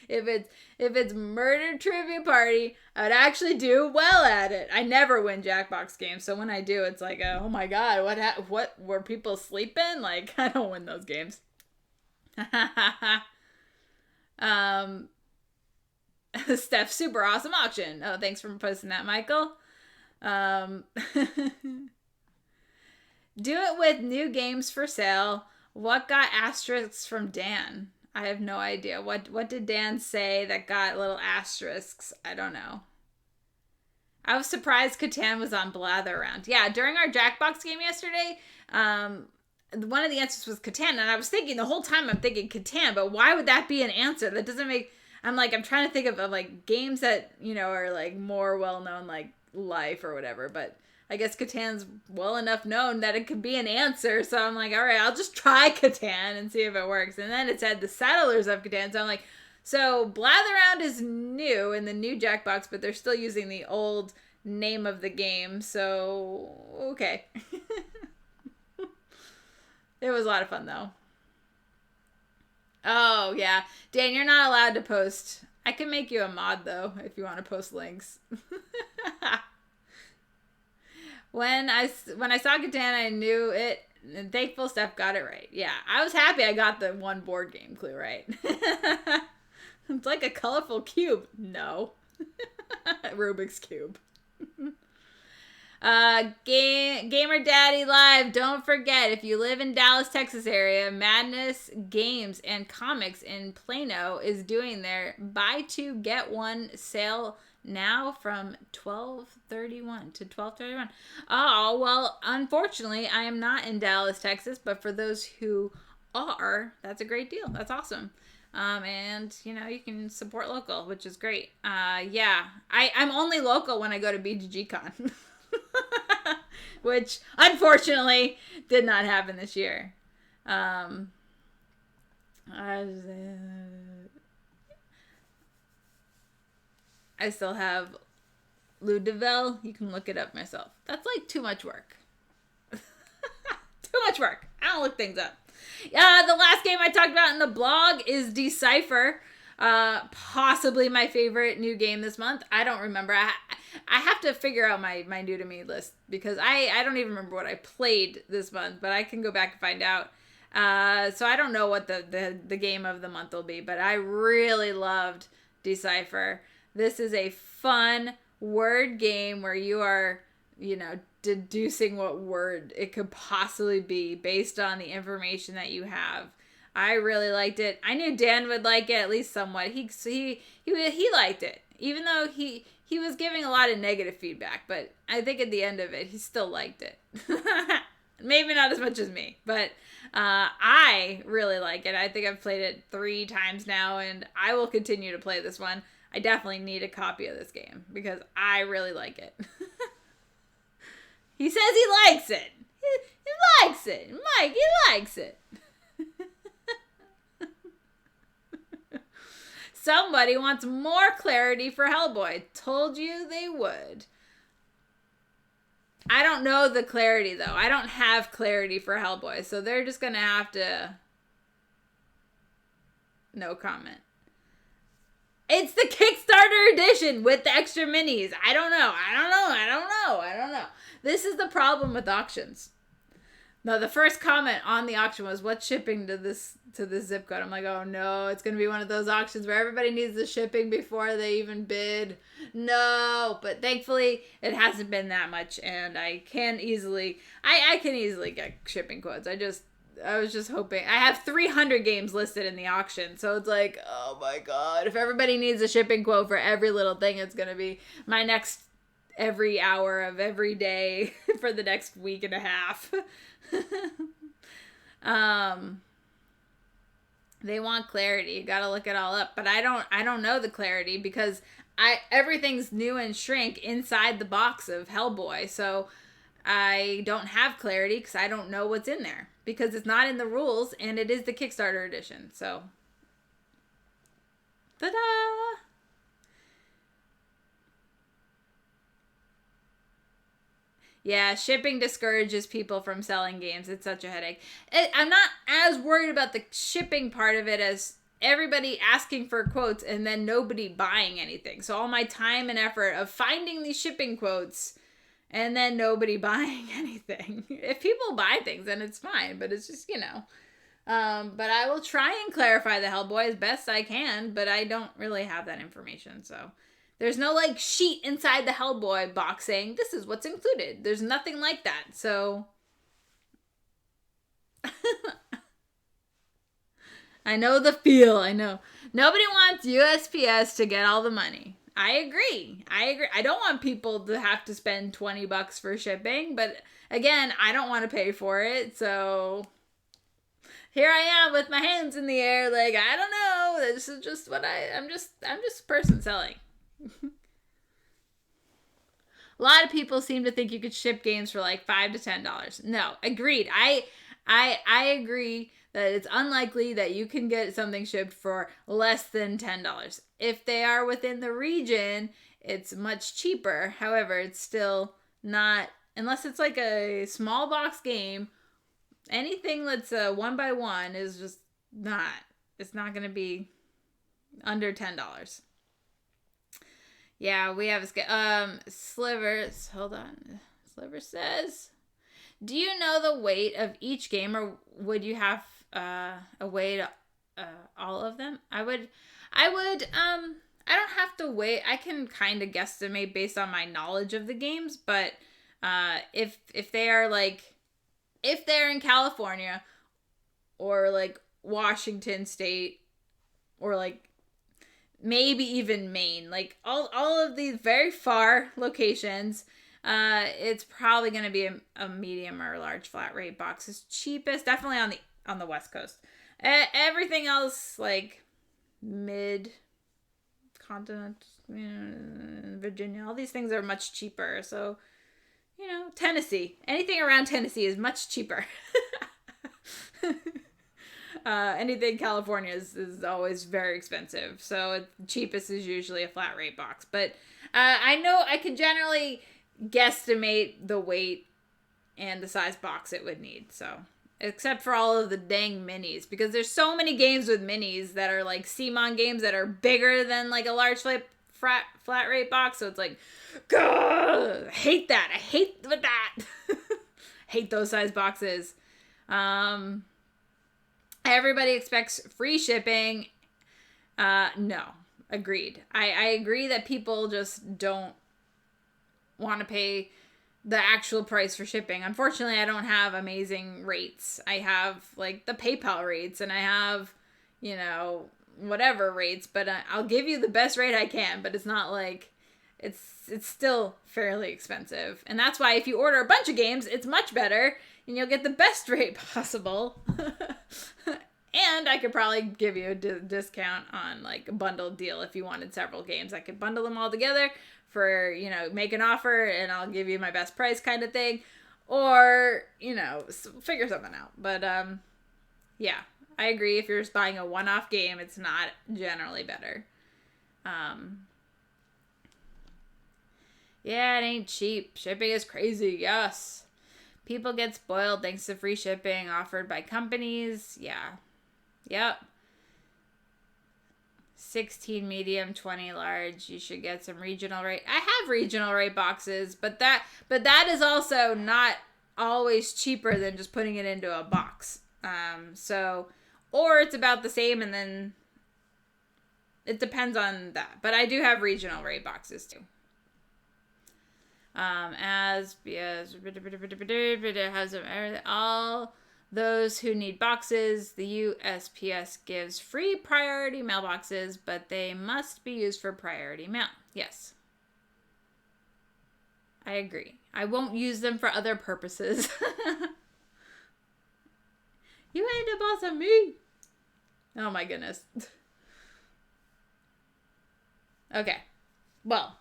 If it's Murder Trivia Party, I would actually do well at it. I never win Jackbox games, so when I do, it's like, oh my god, what were people sleeping? Like, I don't win those games. Steph, super awesome auction. Oh, thanks for posting that, Michael. Do it with new games for sale. What got asterisks from Dan? I have no idea. What did Dan say that got little asterisks? I don't know. I was surprised Catan was on Blather Around. Yeah, during our Jackbox game yesterday, one of the answers was Catan, and I was thinking the whole time, I'm thinking Catan, but why would that be an answer? That doesn't make... I'm trying to think of like games that, are like more well-known, like Life or whatever, but I guess Catan's well enough known that it could be an answer, so I'm like, all right, I'll just try Catan and see if it works. And then it said the Settlers of Catan, so I'm like, so Blather Around is new in the new Jackbox, but they're still using the old name of the game, so okay. It was a lot of fun, though. Oh, yeah. Dan, you're not allowed to post. I can make you a mod, though, if you want to post links. When I saw Catan, I knew it. And thankful Steph got it right. Yeah, I was happy I got the one board game clue right. It's like a colorful cube. No. Rubik's Cube. Gamer Daddy Live. Don't forget, if you live in Dallas, Texas area, Madness Games and Comics in Plano is doing their buy 2 get 1 sale now from 12/31 to 12/31. Oh, well, unfortunately, I am not in Dallas, Texas, but for those who are, that's a great deal. That's awesome. And you can support local, which is great. Yeah, I'm only local when I go to BGG-Con. Which unfortunately did not happen this year. I still have Ludeville. You can look it up myself. That's like too much work. Too much work. I don't look things up. The last game I talked about in the blog is Decipher. Possibly my favorite new game this month. I don't remember. I have to figure out my new to me list because I don't even remember what I played this month, but I can go back and find out. So I don't know what the game of the month will be, but I really loved Decipher. This is a fun word game where you are, deducing what word it could possibly be based on the information that you have. I really liked it. I knew Dan would like it, at least somewhat. He liked it, even though he was giving a lot of negative feedback. But I think at the end of it, he still liked it. Maybe not as much as me, but I really like it. I think I've played it 3 times now, and I will continue to play this one. I definitely need a copy of this game because I really like it. He says he likes it. He likes it. Mike, he likes it. Somebody wants more clarity for Hellboy. Told you they would. I don't know the clarity, though. I don't have clarity for Hellboy, so they're just going to have to... No comment. It's the Kickstarter edition with the extra minis. I don't know. This is the problem with auctions. No, the first comment on the auction was, what's shipping to this zip code? I'm like, oh no, it's going to be one of those auctions where everybody needs the shipping before they even bid. No, but thankfully it hasn't been that much, and I can easily get shipping quotes. I was just hoping. I have 300 games listed in the auction, so it's like, oh my god, if everybody needs a shipping quote for every little thing, it's going to be my next every hour of every day for the next week and a half. They want clarity. You gotta look it all up, but I don't know the clarity because everything's new and shrink inside the box of Hellboy, so I don't have clarity because I don't know what's in there because it's not in the rules and it is the Kickstarter edition. So, ta-da! Yeah, shipping discourages people from selling games. It's such a headache. I'm not as worried about the shipping part of it as everybody asking for quotes and then nobody buying anything. So all my time and effort of finding these shipping quotes and then nobody buying anything. If people buy things, then it's fine. But it's just, but I will try and clarify the Hellboy as best I can, but I don't really have that information, so... There's no, sheet inside the Hellboy box saying, this is what's included. There's nothing like that, so... I know the feel, I know. Nobody wants USPS to get all the money. I agree. I don't want people to have to spend $20 for shipping, but, again, I don't want to pay for it, so... Here I am with my hands in the air, I don't know. This is just what I'm just a person selling. A lot of people seem to think you could ship games for $5 to $10. No, agreed. I agree that it's unlikely that you can get something shipped for less than $10. If they are within the region, it's much cheaper. However, it's still not, unless it's a small box game, anything that's a 1x1 is just not, it's not going to be under $10. Yeah, we have Slivers. Hold on. Sliver says, do you know the weight of each game, or would you have a weight all of them? I don't have to weigh. I can kind of guesstimate based on my knowledge of the games, but if they are if they're in California or Washington State or maybe even Maine, all of these very far locations, it's probably going to be a medium or large flat rate box. It's cheapest, definitely on the West Coast. Everything else, mid continent, Virginia, all these things are much cheaper. So, Tennessee, anything around Tennessee is much cheaper. Anything California is always very expensive. So cheapest is usually a flat rate box. But I know I can generally guesstimate the weight and the size box it would need. So except for all of the dang minis, because there's so many games with minis that are CMON games that are bigger than a large flat rate box. So it's God, I hate that. I hate with that. Hate those size boxes. Everybody expects free shipping. No, agreed. I agree that people just don't want to pay the actual price for shipping. Unfortunately, I don't have amazing rates. I have like the PayPal rates, and I have, you know, whatever rates, but I'll give you the best rate I can, but it's not like it's still fairly expensive. And that's why if you order a bunch of games, it's much better and you'll get the best rate possible. And I could probably give you a discount on like a bundled deal if you wanted several games. I could bundle them all together for, you know, make an offer and I'll give you my best price kind of thing. Or, you know, figure something out. But, yeah, I agree. If you're just buying a one-off game, it's not generally better. Yeah, it ain't cheap. Shipping is crazy. Yes. People get spoiled thanks to free shipping offered by companies. Yeah. Yep. 16 medium, 20 large. You should get some regional rate. I have regional rate boxes, but that is also not always cheaper than just putting it into a box. Or it's about the same, and then it depends on that. But I do have regional rate boxes too. As it has all those who need boxes, the USPS gives free priority mailboxes, but they must be used for priority mail. Yes. I agree. I won't use them for other purposes. You ain't the boss of me. Oh my goodness. Okay. Well,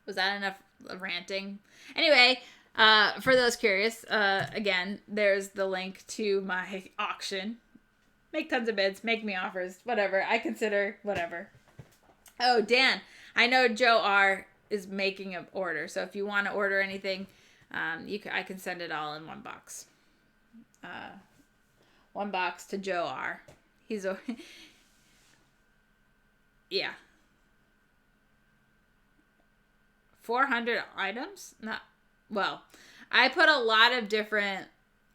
was that enough ranting? Anyway, for those curious, again, there's the link to my auction. Make tons of bids, make me offers, whatever. I consider whatever. Oh, Dan, I know Joe R is making an order, so if you want to order anything, I can send it all in one box. One box to Joe R. He's a yeah. 400 items? Not well. I put a lot of different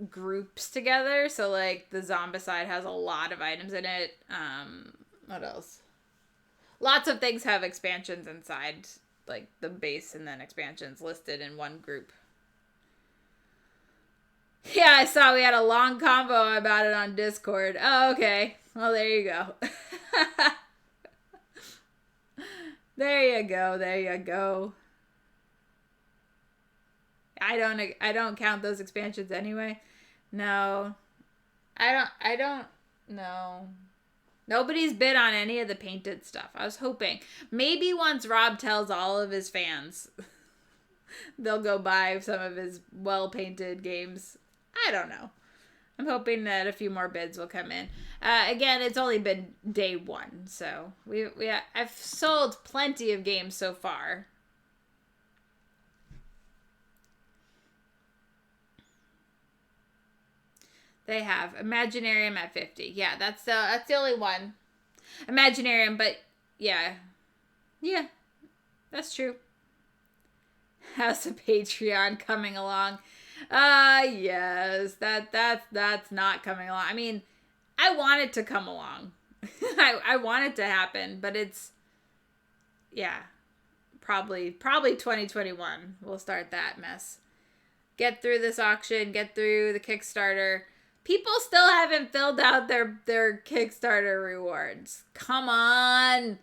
groups together, so like the Zombicide has a lot of items in it. What else? Lots of things have expansions inside, like the base and then expansions listed in one group. Yeah, I saw we had a long convo about it on Discord. Oh, okay. Well, there you go. There you go. There you go. I don't count those expansions anyway. No. I don't know. Nobody's bid on any of the painted stuff. I was hoping. Maybe once Rob tells all of his fans, they'll go buy some of his well-painted games. I don't know. I'm hoping that a few more bids will come in. Again, it's only been day one, so I've sold plenty of games so far. They have Imaginarium at 50. Yeah, that's the only one. Imaginarium, but yeah, that's true. How's a Patreon coming along? Yes, that's not coming along. I mean, I want it to come along. I want it to happen, but it's probably 2021 we'll start that mess. Get through this auction, get through the Kickstarter. People still haven't filled out their Kickstarter rewards. Come on.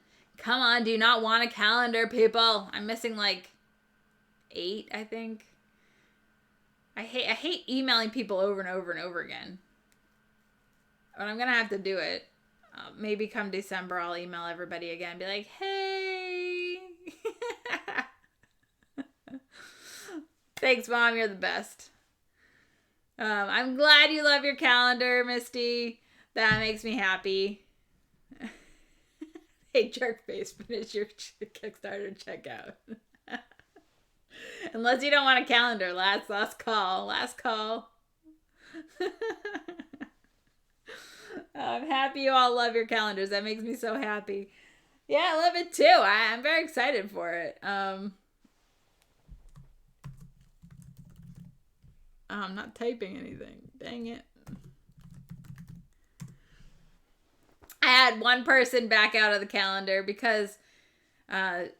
Do you not want a calendar, people? I'm missing like 8, I think. I hate emailing people over and over and over again. But I'm going to have to do it. Maybe come December, I'll email everybody again. Be like, hey. Thanks, Mom. You're the best. I'm glad you love your calendar, Misty. That makes me happy. Hey, Jerkface, finish your Kickstarter checkout. Unless you don't want a calendar. Last call. I'm happy you all love your calendars. That makes me so happy. Yeah, I love it too. I'm very excited for it. I'm not typing anything. Dang it. I had one person back out of the calendar because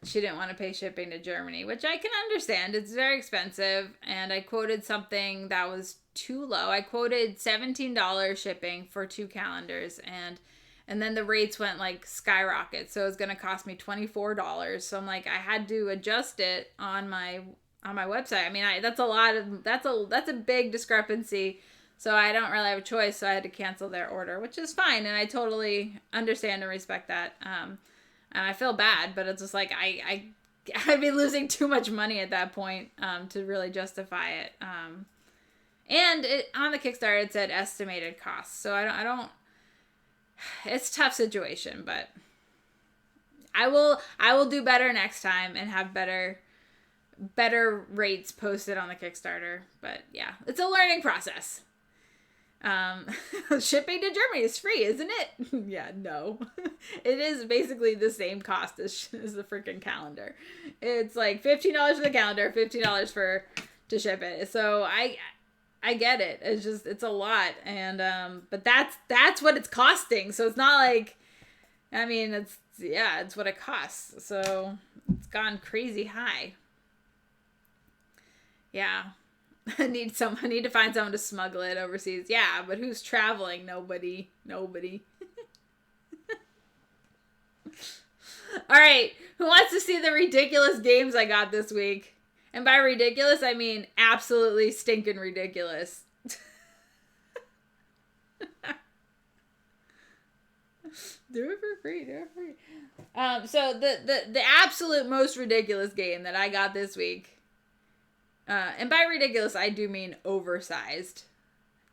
she didn't want to pay shipping to Germany, which I can understand. It's very expensive, and I quoted something that was too low. I quoted $17 shipping for 2 calendars, and then the rates went like skyrocket. So it was going to cost me $24. So I'm like, I had to adjust it on my website. I mean, that's a big discrepancy. So I don't really have a choice. So I had to cancel their order, which is fine. And I totally understand and respect that. And I feel bad, but it's just like, I'd be losing too much money at that point, to really justify it. And on the Kickstarter, it said estimated costs. So I don't, it's a tough situation, but I will do better next time and have better rates posted on the Kickstarter. But yeah, it's a learning process. Shipping to Germany is free, isn't it? Yeah, no. It is basically the same cost as the freaking calendar. It's like $15 for the calendar, $15 to ship it. So I get it. It's just, it's a lot. And but that's what it's costing. So it's not like, I mean, it's what it costs. So it's gone crazy high. Yeah. I need to find someone to smuggle it overseas. Yeah, but who's traveling? Nobody. All right. Who wants to see the ridiculous games I got this week? And by ridiculous, I mean absolutely stinking ridiculous. Do it for free. So the absolute most ridiculous game that I got this week. And by ridiculous, I do mean oversized.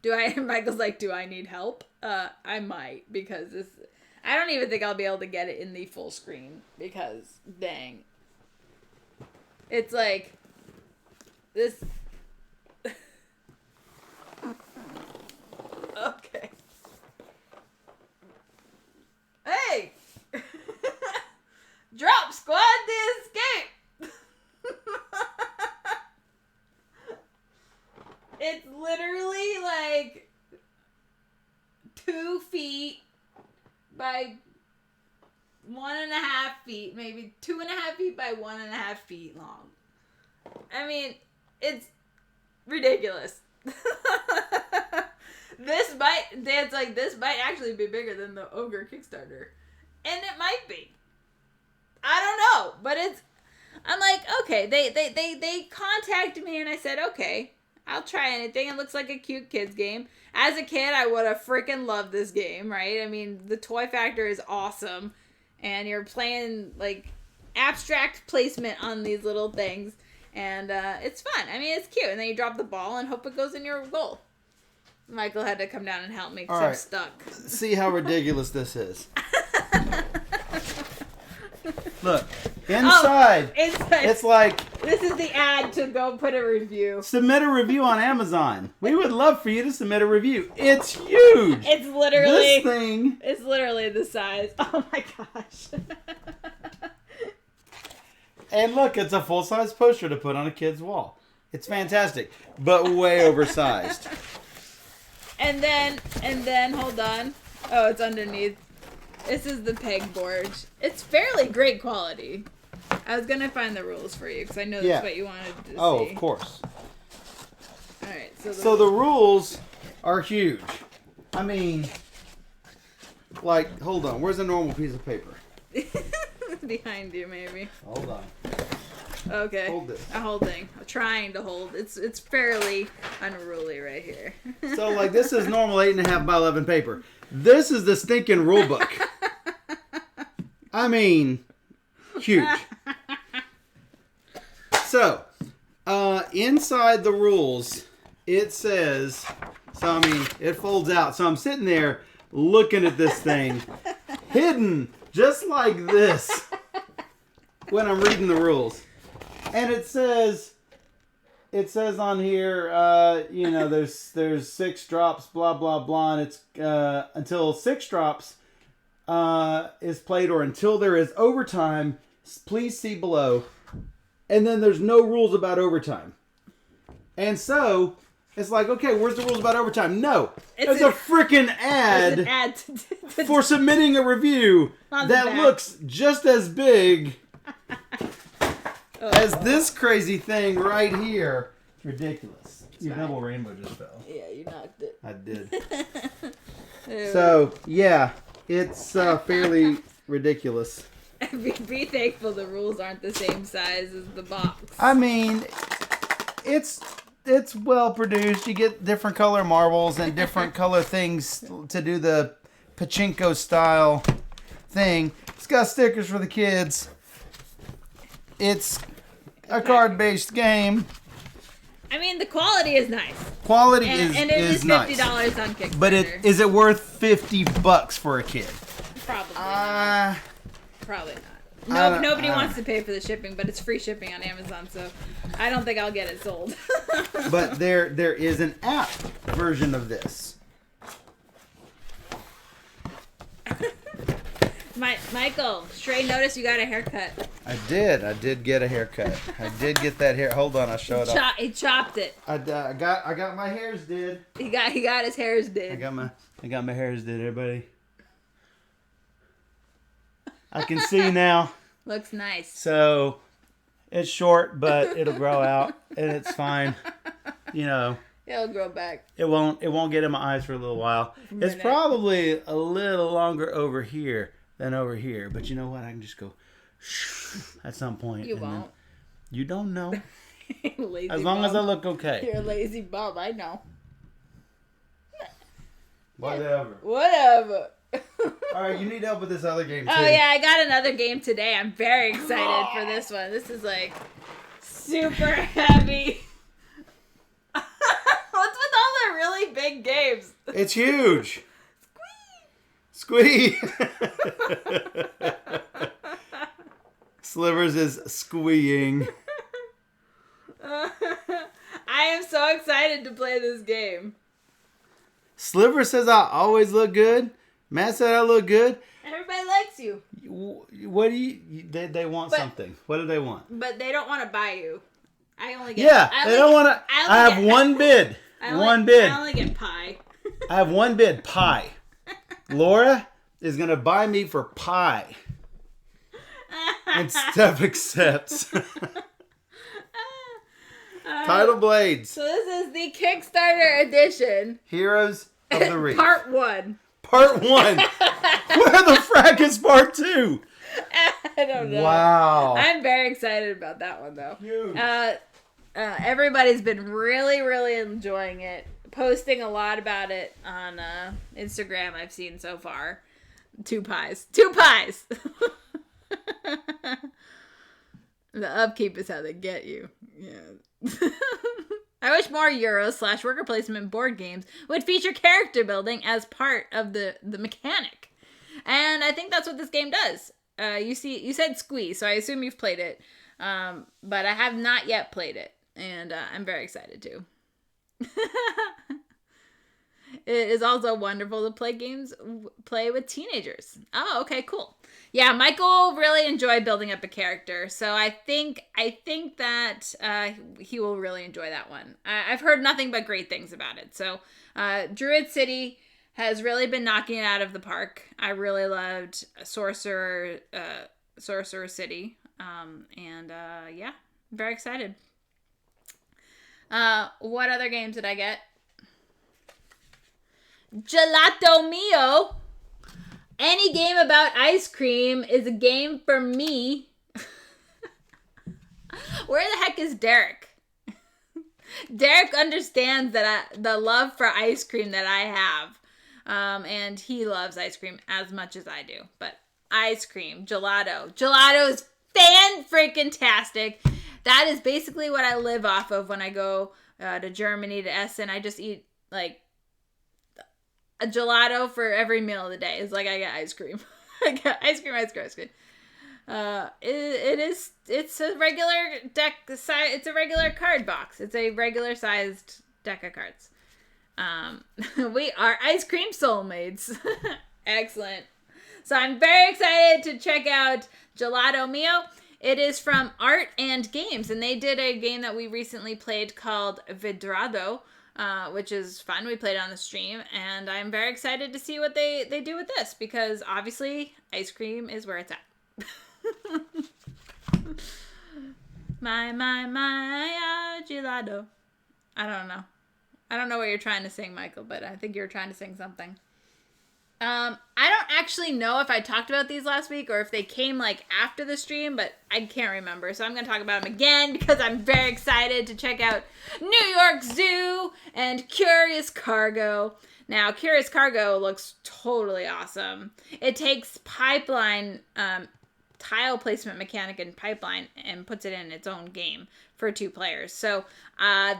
Michael's like, do I need help? I might, because I don't even think I'll be able to get it in the full screen, because dang. It's like, this. Okay. Hey! Drop squad to escape! It's literally like 2 feet by 1.5 feet, maybe 2.5 feet by 1.5 feet long. I mean, it's ridiculous. This might actually be bigger than the Ogre Kickstarter. And it might be. I don't know, but I'm like, okay, they contacted me and I said, okay, I'll try anything. It looks like a cute kids game. As a kid, I would have freaking loved this game, right? I mean, the toy factor is awesome. And you're playing, like, abstract placement on these little things. And it's fun. I mean, it's cute. And then you drop the ball and hope it goes in your goal. Michael had to come down and help me because I'm stuck. See how ridiculous this is. Look, inside, it's like... This is the ad to go put a review. Submit a review on Amazon. We would love for you to submit a review. It's huge. It's literally... This thing... It's literally the size. Oh my gosh. And look, it's a full-size poster to put on a kid's wall. It's fantastic, but way oversized. And then, hold on. Oh, it's underneath. This is the pegboard. It's fairly great quality. I was going to find the rules for you because I know that's what you wanted to see. Oh, of course. All right. So the rules are huge. I mean, like, hold on. Where's a normal piece of paper? Behind you, maybe. Hold on. Okay. Hold this. I'm holding. I'm trying to hold. It's fairly unruly right here. So, like, this is normal 8.5 by 11 paper. This is the stinking rule book. I mean, huge. So, inside the rules, it says, so I mean, it folds out. So I'm sitting there looking at this thing, hidden just like this, when I'm reading the rules. And it says on here, there's 6 drops, blah, blah, blah, and it's until 6 drops is played or until there is overtime, please see below. And then there's no rules about overtime. And so, It's like, okay, where's the rules about overtime? No. It's It's a freaking ad, an ad for submitting a review On the that back. looks just as big as this crazy thing right here. It's ridiculous. Your fine. double rainbow just fell. Yeah, you knocked it. I did. So, yeah, it's fairly ridiculous. Be thankful the rules aren't the same size as the box. I mean, it's well produced. You get different color marbles and different color things to do the pachinko style thing. It's got stickers for the kids. It's a card-based game. I mean, the quality is nice. Quality And it is nice. $50 on Kickstarter. But is it worth $50 for a kid? Probably not. Probably not. Nobody wants to pay for the shipping, but it's free shipping on Amazon, so I don't think I'll get it sold. But there is an app version of this. Michael, Stray noticed you got a haircut. I did get a haircut. I did get that hair. Hold on, I'll show it off. He chopped it. I got my hairs did. He got his hairs did. I got my hairs did, everybody. I can see now. Looks nice. So it's short, but it'll grow out and it's fine. You know, It'll grow back. it won't get in my eyes for a little while. It's probably a little longer over here than over here, but you know what? I can just go at some point. You and then- won't. You don't know. Lazy As long as I bum. look okay. You're a lazy bum, I know. Whatever. All right, you need help with this other game too. Oh yeah, I got another game today. I'm very excited for this one. This is like super heavy. What's with all the really big games? It's huge. Squee. Slivers is squeeing. I am so excited to play this game. Sliver says I always look good. Matt said I look good. Everybody likes you. What do you? They want something. What do they want? But they don't want to buy you. I only get. Yeah, they don't want to. I have one bid. One bid. I only get pie. I have one bid. Pie. Laura is gonna buy me for pie. And Steph accepts. Title Blades. So this is the Kickstarter edition. Heroes of the Reef. Part 1. Part 1. Where the frack is part 2? I don't know. Wow. I'm very excited about that one though. Huge. Everybody's been really, really enjoying it. Posting a lot about it on Instagram I've seen so far. 2 pies. 2 pies! The upkeep is how they get you. Yeah. I wish more Euro/worker placement board games would feature character building as part of the mechanic. And I think that's what this game does. You said Squee, so I assume you've played it. But I have not yet played it. And I'm very excited to. It is also wonderful to play with teenagers. Oh, okay, cool. Yeah, Michael really enjoyed building up a character, so I think that he will really enjoy that one. I've heard nothing but great things about it. So, Druid City has really been knocking it out of the park. I really loved Sorcerer City, and yeah, very excited. What other games did I get? Gelato Mio. Any game about ice cream is a game for me. Where the heck is Derek? Derek understands that the love for ice cream that I have. And he loves ice cream as much as I do. But ice cream, gelato. Gelato is fan-freaking-tastic. That is basically what I live off of when I go to Germany, to Essen. I just eat, like, a gelato for every meal of the day. It's like I get ice cream. I get ice cream. It's a regular deck size. It's a regular card box. It's a regular sized deck of cards. We are ice cream soulmates. Excellent. So I'm very excited to check out Gelato Mio. It is from Art and Games, and they did a game that we recently played called Vidrado. which is fun. We played on the stream, and I'm very excited to see what they do with this, because obviously ice cream is where it's at. my gelato. I don't know. I don't know what you're trying to sing, Michael, but I think you're trying to sing something. I don't actually know if I talked about these last week or if they came like after the stream, but I can't remember. So I'm going to talk about them again because I'm very excited to check out New York Zoo and Curious Cargo. Now, Curious Cargo looks totally awesome. It takes Pipeline, tile placement mechanic in Pipeline, and puts it in its own game for 2 players. So I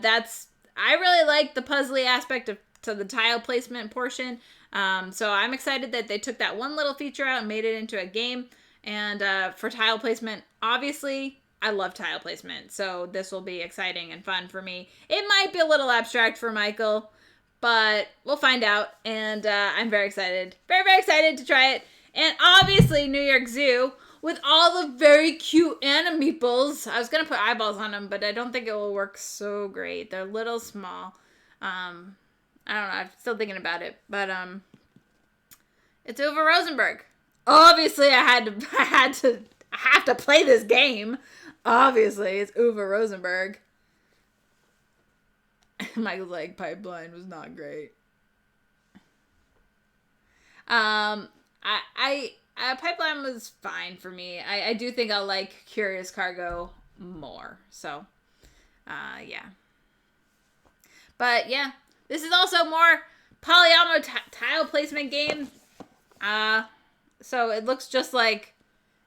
really like the puzzly aspect to the tile placement portion. So I'm excited that they took that one little feature out and made it into a game. And for tile placement, obviously, I love tile placement. So this will be exciting and fun for me. It might be a little abstract for Michael, but we'll find out. And I'm very excited. Very, very excited to try it. And obviously, New York Zoo, with all the very cute animeeples. I was going to put eyeballs on them, but I don't think it will work so great. They're a little small. I don't know. I'm still thinking about it, but it's Uwe Rosenberg. Obviously, I have to play this game. Obviously, it's Uwe Rosenberg. Michael's like, Pipeline was not great. Pipeline was fine for me. I do think I'll like Curious Cargo more. So, yeah. But yeah. This is also more polyomino tile placement game. So it looks just like,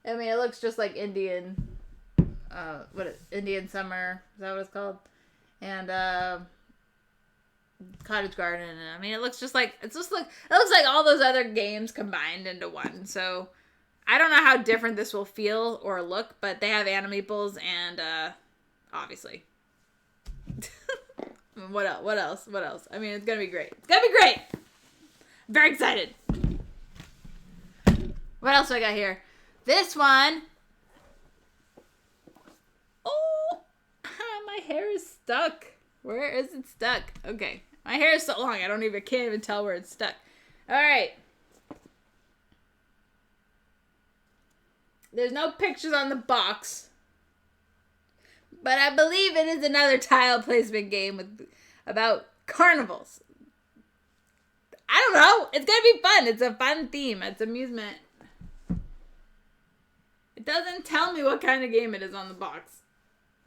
it looks just like Indian, Indian Summer, is that what it's called? And, Cottage Garden. It looks like all those other games combined into one. So I don't know how different this will feel or look, but they have animeeples and, obviously. What else? It's gonna be great. Very excited. What else do I got here? This one. Oh, my hair is stuck. Where is it stuck? Okay, my hair is so long I can't even tell where it's stuck. All right. There's no pictures on the box. But I believe it is another tile placement game about carnivals. I don't know. It's going to be fun. It's a fun theme. It's amusement. It doesn't tell me what kind of game it is on the box.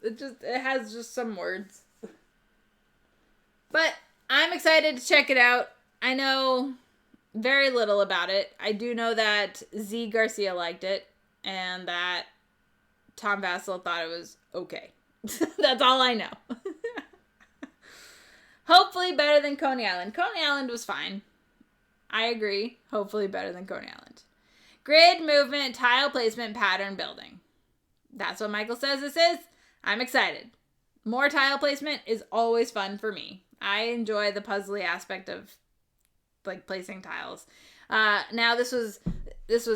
It has just some words. But I'm excited to check it out. I know very little about it. I do know that Z Garcia liked it and that Tom Vassell thought it was okay. That's all I know. Hopefully better than Coney Island. Coney Island was fine. I agree. Hopefully better than Coney Island. Grid movement, tile placement, pattern building. That's what Michael says this is. I'm excited. More tile placement is always fun for me. I enjoy the puzzly aspect of like placing tiles. Now this was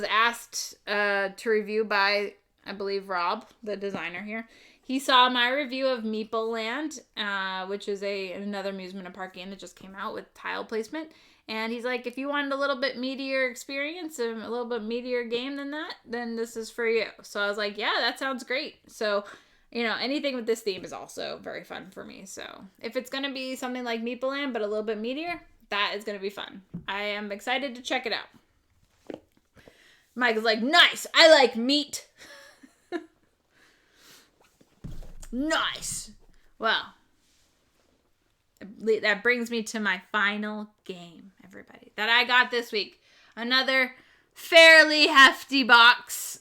asked to review by, I believe, Rob, the designer here. He saw my review of Meeple Land, which is another amusement park game that just came out with tile placement. And he's like, if you wanted a little bit meatier experience, a little bit meatier game than that, then this is for you. So I was like, yeah, that sounds great. So, anything with this theme is also very fun for me. So if it's going to be something like Meeple Land, but a little bit meatier, that is going to be fun. I am excited to check it out. Michael's like, nice. I like meat. Nice. Well, that brings me to my final game, everybody, that I got this week. Another fairly hefty box.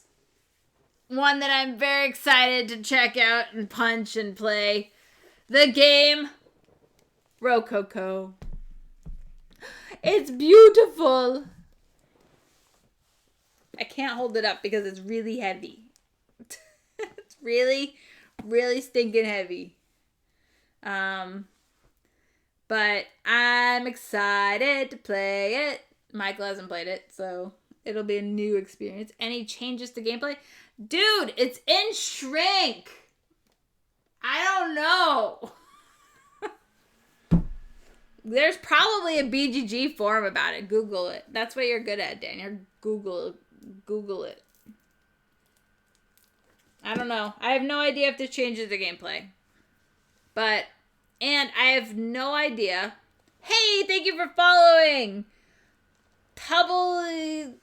One that I'm very excited to check out and punch and play. The game Rococo. It's beautiful. I can't hold it up because it's really heavy. It's really stinking heavy. But I'm excited to play it. Michael hasn't played it, so it'll be a new experience. Any changes to gameplay? Dude, it's in shrink. I don't know. There's probably a BGG forum about it. Google it. That's what you're good at, Daniel. Google it. I don't know. I have no idea if this changes the gameplay. And I have no idea. Hey, thank you for following. Tubbly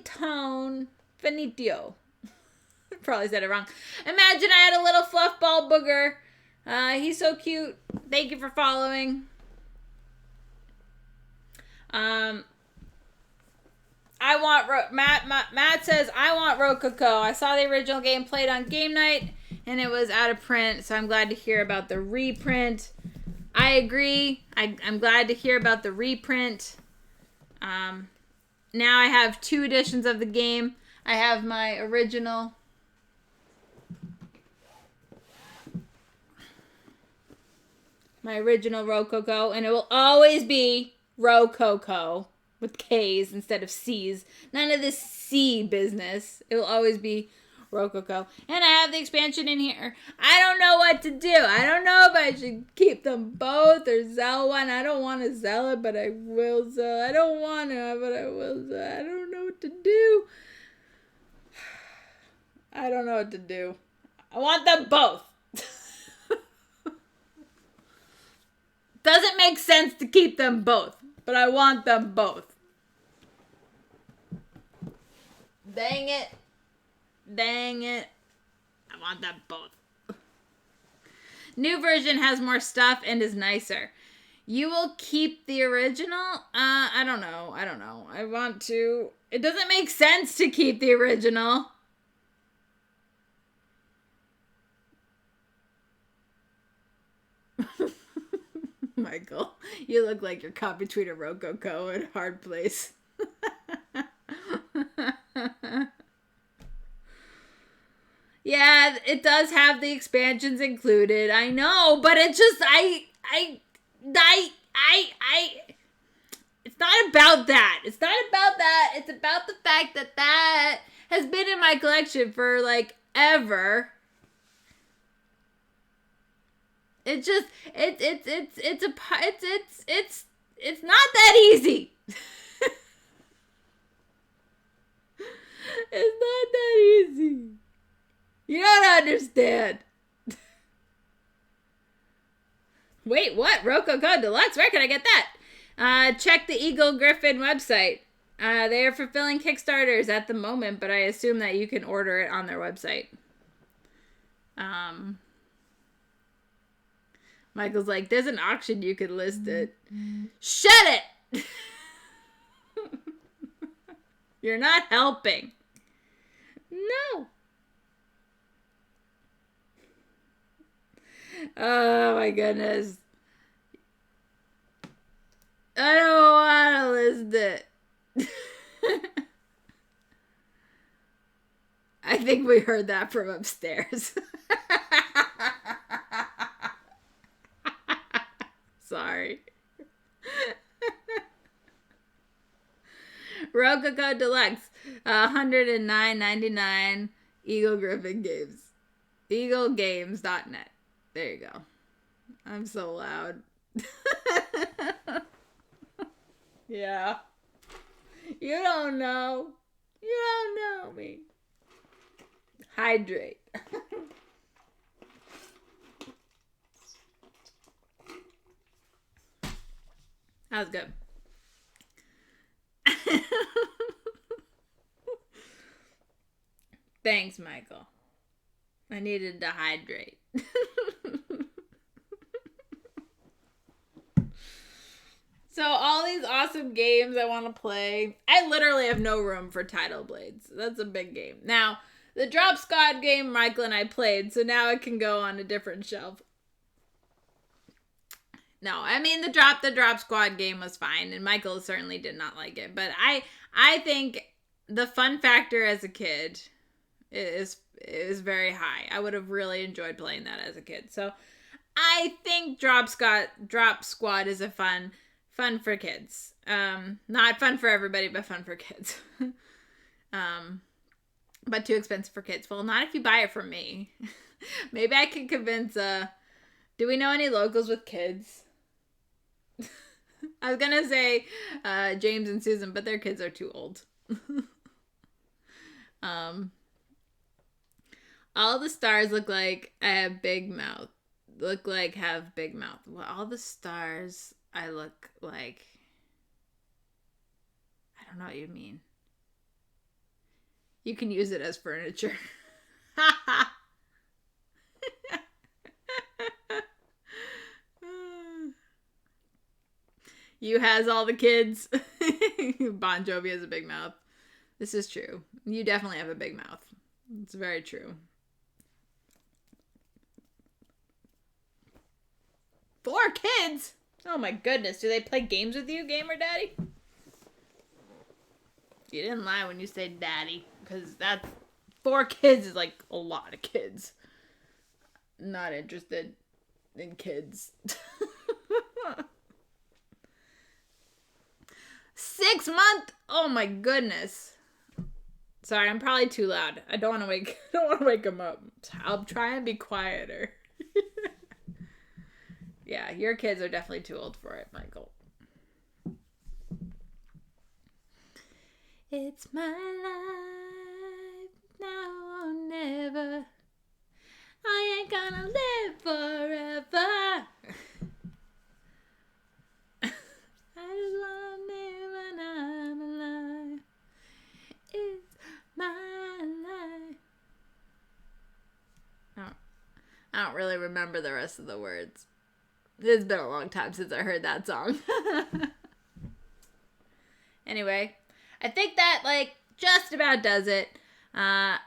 Tone Finitio. Probably said it wrong. Imagine I had a little fluff ball booger. He's so cute. Thank you for following. Matt says, I want Rococo. I saw the original game played on game night, and it was out of print, so I'm glad to hear about the reprint. I agree. I'm glad to hear about the reprint. Now I have 2 editions of the game. I have my original. My original Rococo, and it will always be Rococo with K's instead of C's. None of this C business. It will always be Rococo. And I have the expansion in here. I don't know what to do. I don't know if I should keep them both or sell one. I don't want to sell it, but I will sell. I don't want to, but I will sell. I don't know what to do. I don't know what to do. I want them both. Doesn't make sense to keep them both, but I want them both. Dang it. I want them both. New version has more stuff and is nicer. You will keep the original? I don't know. I want to. It doesn't make sense to keep the original. Michael, you look like you're caught between a Rococo and a hard place. Yeah, it does have the expansions included. I know, but it's just it's not about that. It's not about that. It's about the fact that that has been in my collection for like ever. It's just it's not that easy. It's not that easy. You don't understand. Wait, what? Rococo Deluxe? Where can I get that? Check the Eagle Griffin website. They are fulfilling Kickstarters at the moment, but I assume that you can order it on their website. Michael's like, there's an auction, you could list it. Shut it! You're not helping. No. Oh my goodness. I don't want to list it. I think we heard that from upstairs. Sorry. Rococo Deluxe, $109.99. Eagle Griffin Games. EagleGames.net. There you go. I'm so loud. Yeah. You don't know. You don't know me. Hydrate. That was good. Thanks, Michael. I needed to hydrate. So all these awesome games I want to play. I literally have no room for Title Blades. That's a big game. Now, the Drop Squad game Michael and I played, so now it can go on a different shelf. No, I mean the Drop Squad game was fine, and Michael certainly did not like it. But I think the fun factor as a kid is very high. I would have really enjoyed playing that as a kid. So I think Drop Squad is a fun for kids. Not fun for everybody, but fun for kids. But too expensive for kids. Well, not if you buy it from me. Maybe I can convince do we know any locals with kids? I was gonna say James and Susan, but their kids are too old. All the stars look like I have big mouth. Look like have big mouth. Well, all the stars I look like. I don't know what you mean. You can use it as furniture. You has all the kids. Bon Jovi has a big mouth. This is true. You definitely have a big mouth. It's very true. 4 kids? Oh my goodness. Do they play games with you, Gamer Daddy? You didn't lie when you said daddy. Because that's 4 kids is like a lot of kids. Not interested in kids. 6 month? Oh my goodness. Sorry, I'm probably too loud. I don't want to wake him up. I'll try and be quieter. Yeah, your kids are definitely too old for it, Michael. It's my life now or never. I ain't gonna live forever. I just wanna live when I'm alive. It's my life. I don't really remember the rest of the words. It's been a long time since I heard that song. Anyway, I think that just about does it. I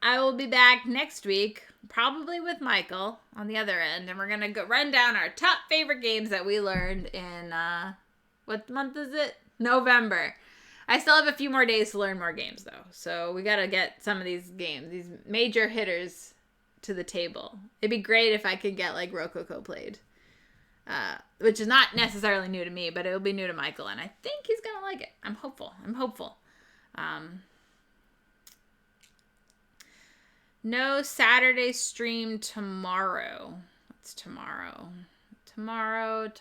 will be back next week, probably with Michael on the other end, and we're gonna go run down our top favorite games that we learned in what month is it? November. I still have a few more days to learn more games though, so we gotta get some of these games, these major hitters, to the table. It'd be great if I could get Rococo played. Which is not necessarily new to me, but it'll be new to Michael, and I think he's gonna like it. I'm hopeful. No Saturday stream tomorrow. What's tomorrow? Tomorrow.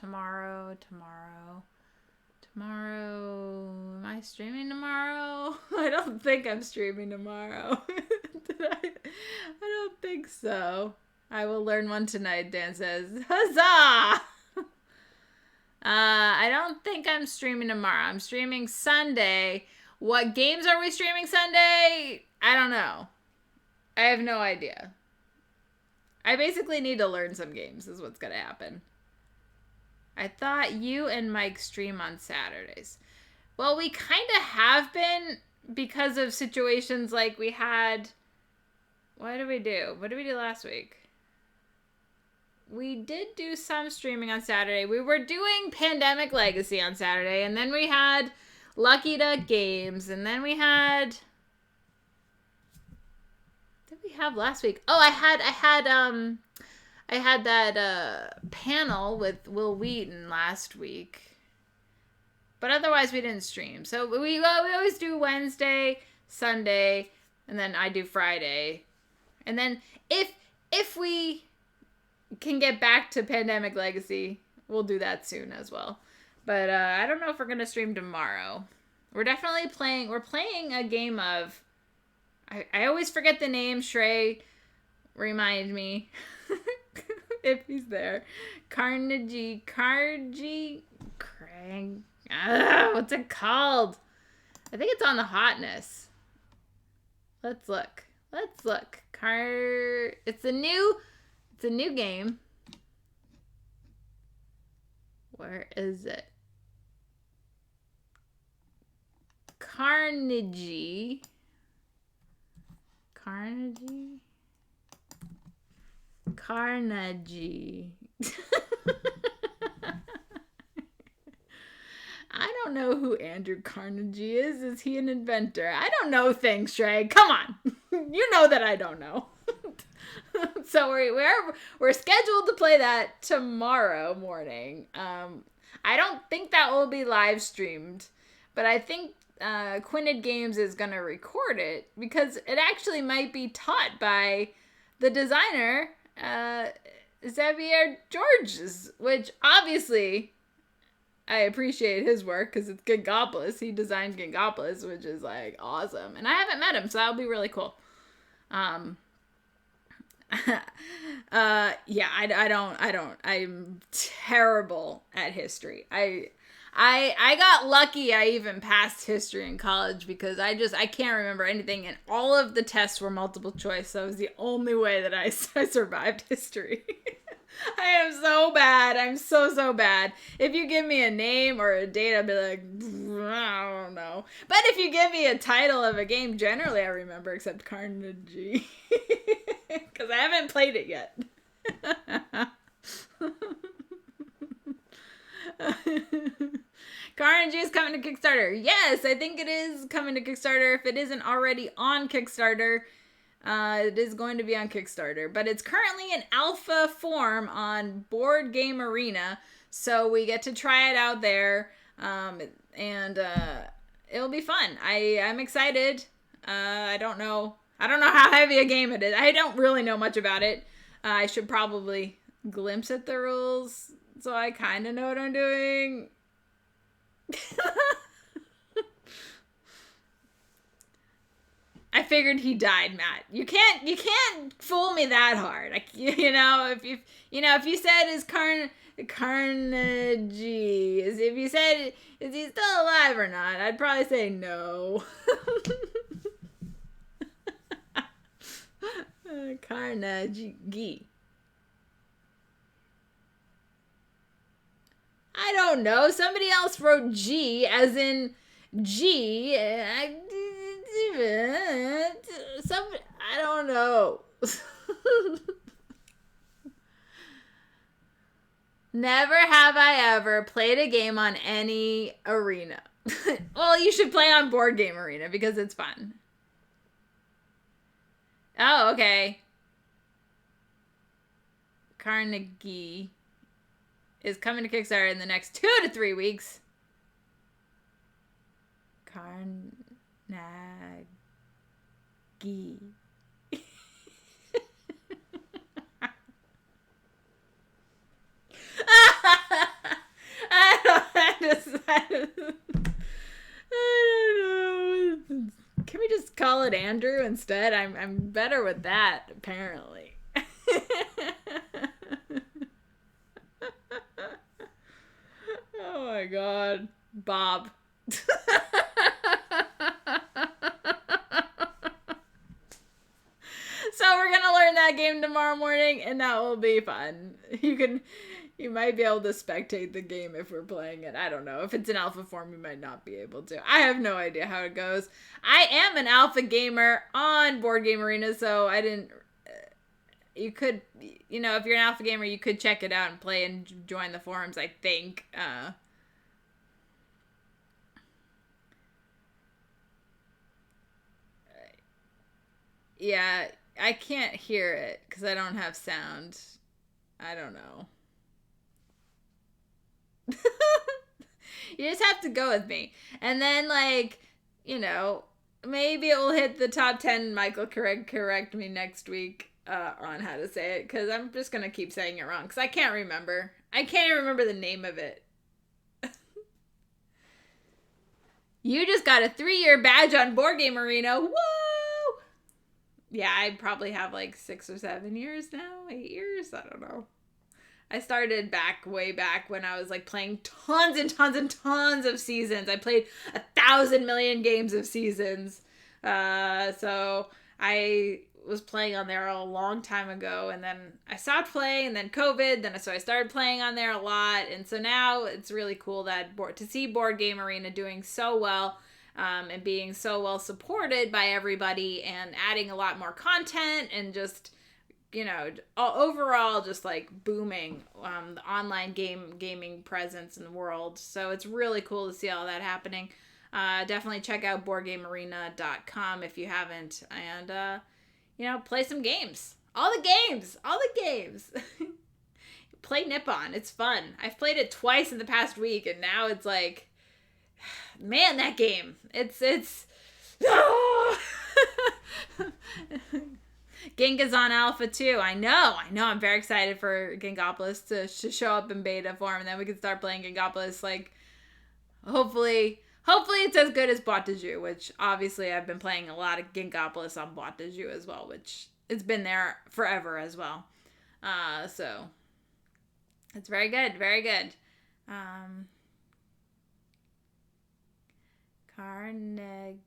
Am I streaming tomorrow? I don't think I'm streaming tomorrow. I don't think so. I will learn one tonight, Dan says. Huzzah! I don't think I'm streaming tomorrow. I'm streaming Sunday. What games are we streaming Sunday? I don't know. I have no idea. I basically need to learn some games is what's going to happen. I thought you and Mike stream on Saturdays. Well, we kind of have been because of situations like we had... What did we do? What did we do last week? We did do some streaming on Saturday. We were doing Pandemic Legacy on Saturday, and then we had Lucky Duck Games, and then we had... What did we have last week? Oh, I had that panel with Will Wheaton last week. But otherwise, we didn't stream. So we always do Wednesday, Sunday, and then I do Friday. And then if we can get back to Pandemic Legacy, we'll do that soon as well. But I don't know if we're going to stream tomorrow. We're definitely playing. We're playing a game of... I always forget the name. Shrey, remind me. If he's there. Carnegie. Craig. What's it called? I think it's on the hotness. Let's look. It's a new game. Where is it? Carnegie. I don't know who Andrew Carnegie is. Is he an inventor? I don't know things, Trey. Come on. You know that I don't know. So we're scheduled to play that tomorrow morning. I don't think that will be live streamed, but I think Quinted Games is going to record it because it actually might be taught by the designer, Xavier Georges, which obviously I appreciate his work because it's Gigapolis. He designed Gigapolis, which is like awesome. And I haven't met him, so that'll be really cool. Yeah, I don't. I'm terrible at history. I got lucky I even passed history in college because I can't remember anything, and all of the tests were multiple choice, so it was the only way that I survived history. I am so bad. I'm so bad. If you give me a name or a date, I'd be like, I don't know. But if you give me a title of a game, generally I remember, except Carnegie. Because I haven't played it yet. Carnegie is coming to Kickstarter. Yes, I think it is coming to Kickstarter. If it isn't already on Kickstarter, it is going to be on Kickstarter. But it's currently in alpha form on Board Game Arena, so we get to try it out there, and it'll be fun. I'm excited. I don't know how heavy a game it is. I don't really know much about it. I should probably glimpse at the rules so I kind of know what I'm doing. I figured he died, Matt. You can't fool me that hard. If you said is Carnegie, if you said is he still alive or not, I'd probably say no. Carnegie. I don't know. Somebody else wrote G as in G. I don't know. Never have I ever played a game on any arena. Well, you should play on Board Game Arena because it's fun. Oh, okay. Carnegie is coming to Kickstarter in the next 2 to 3 weeks. Carnegie. I don't know. Can we just call it Andrew instead? I'm better with that, apparently. Oh my god. Bob. So we're gonna learn that game tomorrow morning, and that will be fun. You might be able to spectate the game if we're playing it. I don't know. If it's in alpha form, you might not be able to. I have no idea how it goes. I am an alpha gamer on Board Game Arena, so I didn't... You could, if you're an alpha gamer, you could check it out and play and join the forums, I think. Yeah, I can't hear it because I don't have sound. I don't know. You just have to go with me. And then, maybe it will hit the top 10. Michael correct me next week on how to say it, because I'm just going to keep saying it wrong because I can't remember. I can't even remember the name of it. You just got a 3-year badge on Board Game Arena. Woo! Yeah, I probably have 6 or 7 years now. 8 years? I don't know. I started way back when I was playing tons and tons and tons of seasons. I played 1,000 million games of seasons. So I was playing on there a long time ago, and then I stopped playing, and then COVID, so I started playing on there a lot, and so now it's really cool to see Board Game Arena doing so well, and being so well supported by everybody, and adding a lot more content, and just overall just booming the online gaming presence in the world. So it's really cool to see all that happening. Definitely check out boardgamearena.com if you haven't, and play some games. All the games. Play Nippon. It's fun. I've played it twice in the past week, and now it's man, that game. It's Ginga's on alpha too. I know. I'm very excited for Gingopolis to show up in beta form, and then we can start playing Gingopolis. Like, hopefully it's as good as Boîte de Jeu, which obviously I've been playing a lot of Gingopolis on Boîte de Jeu as well, which it's been there forever as well. So it's very good, very good. Carnegie.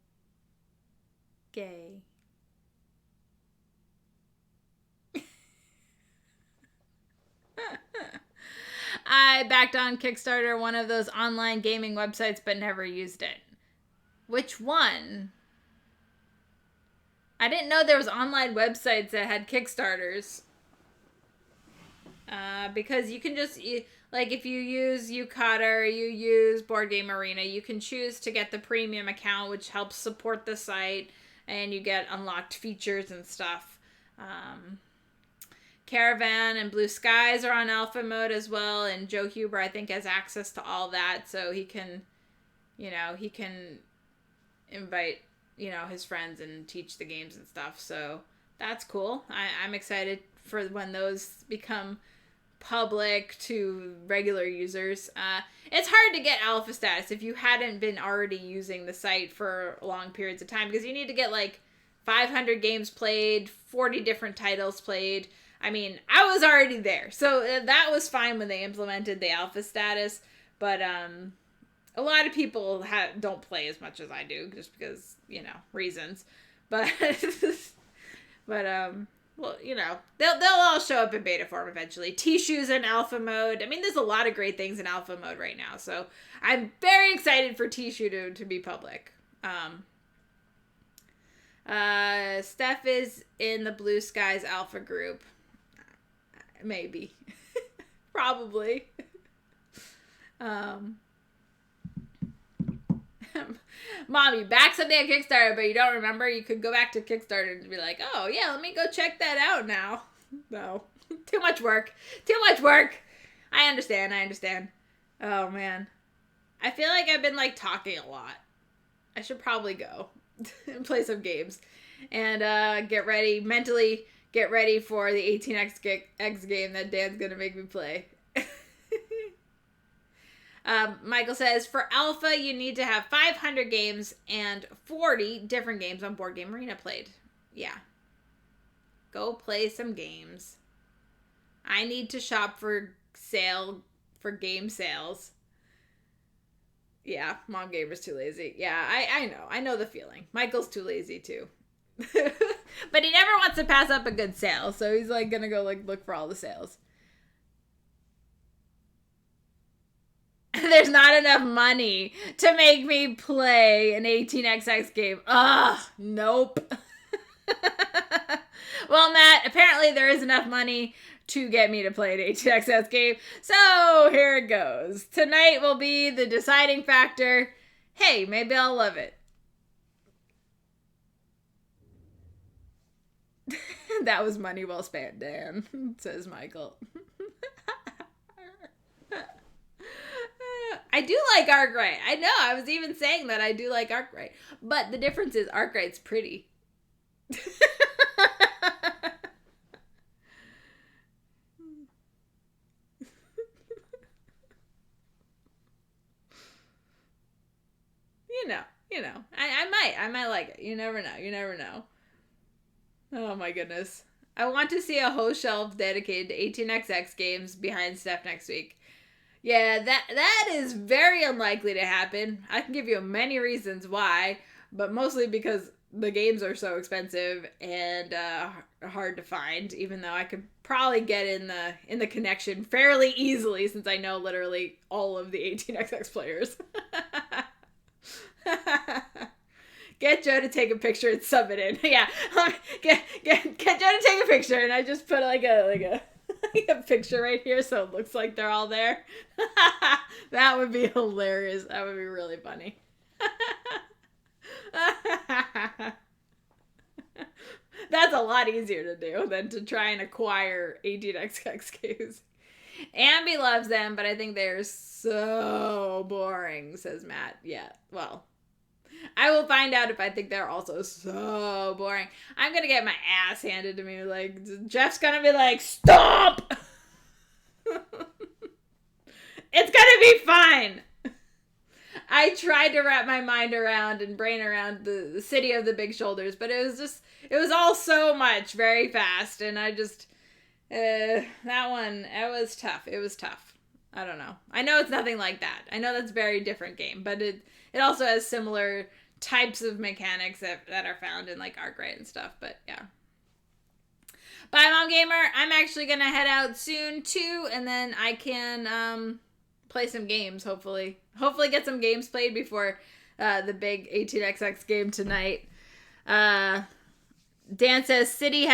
I backed on Kickstarter, one of those online gaming websites, but never used it. Which one? I didn't know there was online websites that had Kickstarters. Because you can just, like, if you use Yucata or you use Board Game Arena, you can choose to get the premium account, which helps support the site, and you get unlocked features and stuff. Caravan and Blue Skies are on alpha mode as well, and Joe Huber, I think, has access to all that, so he can invite, his friends and teach the games and stuff, so that's cool. I'm excited for when those become public to regular users. It's hard to get alpha status if you hadn't been already using the site for long periods of time, because you need to get like 500 games played, 40 different titles played. I mean, I was already there, so that was fine when they implemented the alpha status, but a lot of people don't play as much as I do, just because, reasons, but well, they'll all show up in beta form eventually. Tishu's in alpha mode. I mean, there's a lot of great things in alpha mode right now, so I'm very excited for Tishu to be public. Steph is in the Blue Skies alpha group. Maybe. Probably. Mom, you back something on Kickstarter, but you don't remember? You could go back to Kickstarter and be like, oh, yeah, let me go check that out now. No. Too much work. I understand. Oh, man. I feel like I've been, talking a lot. I should probably go and play some games. And mentally get ready for the 18X game that Dan's going to make me play. Michael says, for alpha, you need to have 500 games and 40 different games on Board Game Arena played. Yeah. Go play some games. I need to shop for game sales. Yeah, Mom Gamer's too lazy. Yeah, I know the feeling. Michael's too lazy too. But he never wants to pass up a good sale, so he's gonna go look for all the sales. There's not enough money to make me play an 18XX game. Ugh, nope. Well, Matt, apparently there is enough money to get me to play an 18XX game. So here it goes. Tonight will be the deciding factor. Hey, maybe I'll love it. That was money well spent, Dan, says Michael. I do like Arkwright. I know, I was even saying that I do like Arkwright. But the difference is Arkwright's pretty. I might like it. You never know. Oh my goodness. I want to see a whole shelf dedicated to 18XX games behind Steph next week. Yeah, that is very unlikely to happen. I can give you many reasons why, but mostly because the games are so expensive and hard to find, even though I could probably get in the connection fairly easily since I know literally all of the 18XX players. Get Joe to take a picture and sub it in. Yeah, get Joe to take a picture, and I just put a picture right here so it looks like they're all there. That would be hilarious. That would be really funny. That's a lot easier to do than to try and acquire 18XX games. Ambi loves them, but I think they're so boring, says Matt. Yeah, well, I will find out if I think they're also so boring. I'm gonna get my ass handed to me. Like, Jeff's gonna be like, stop! It's gonna be fine. I tried to wrap my mind around and brain around the city of the big shoulders, but it was all so much very fast, and I just, that one, it was tough. It was tough. I don't know. I know it's nothing like that. I know that's a very different game, but it also has similar types of mechanics that are found in, like, Arkwright and stuff, but yeah. Bye, Mom Gamer. I'm actually going to head out soon, too, and then I can play some games, hopefully. Hopefully get some games played before the big 18xx game tonight. Dan says, City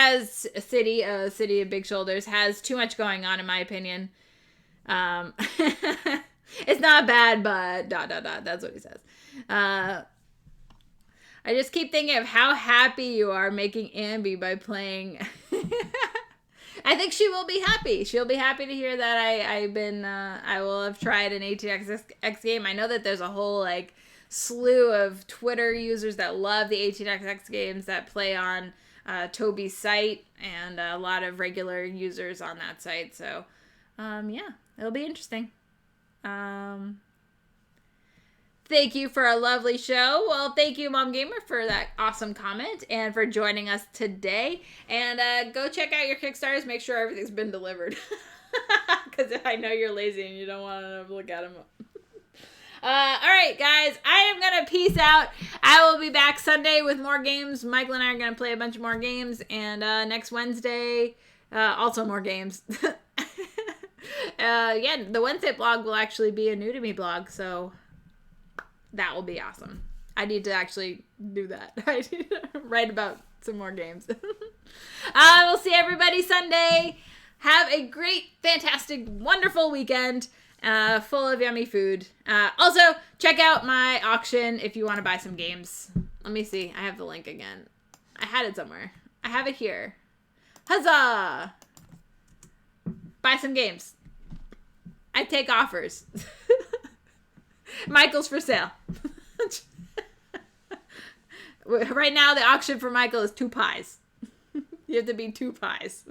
of Big Shoulders has too much going on, in my opinion. It's not bad, but ... That's what he says. I just keep thinking of how happy you are making Ambi by playing. I think she will be happy. She'll be happy to hear that I will have tried an 18xx game. I know that there's a whole, like, slew of Twitter users that love the 18xx games that play on Toby's site, and a lot of regular users on that site. So, yeah, it'll be interesting. Thank you for a lovely show. Well, thank you, Mom Gamer, for that awesome comment and for joining us today. And go check out your Kickstarters. Make sure everything's been delivered. Because I know you're lazy and you don't want to look at them. All right, guys. I am going to peace out. I will be back Sunday with more games. Michael and I are going to play a bunch more games. And next Wednesday, also more games. Yeah, the Wednesday blog will actually be a new to me blog. So... that will be awesome. I need to actually do that. I need to write about some more games. We'll see everybody Sunday. Have a great, fantastic, wonderful weekend full of yummy food. Also, check out my auction if you want to buy some games. Let me see. I have the link again. I had it somewhere. I have it here. Huzzah! Buy some games. I take offers. Michael's for sale. Right now, the auction for Michael is 2 pies. You have to be 2 pies.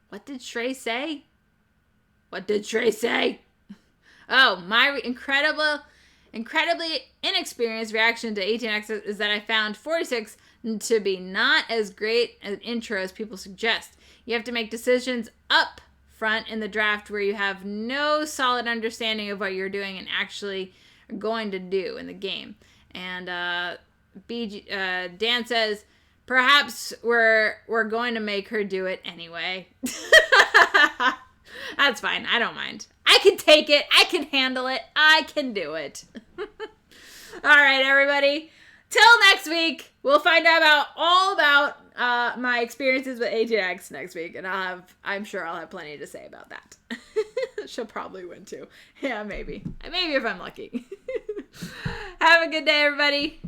What did Shrey say? What did Shrey say? Oh, my incredibly inexperienced reaction to 18x is that I found 46 to be not as great an intro as people suggest. You have to make decisions up front in the draft where you have no solid understanding of what you're doing and actually are going to do in the game. And Dan says, perhaps we're going to make her do it anyway. That's fine. I don't mind. I can take it. I can handle it. I can do it. All right, everybody. Till next week, we'll find out all about my experiences with 18x next week, and I'm sure I'll have plenty to say about that. She'll probably win too. Yeah, maybe if I'm lucky. Have a good day, everybody.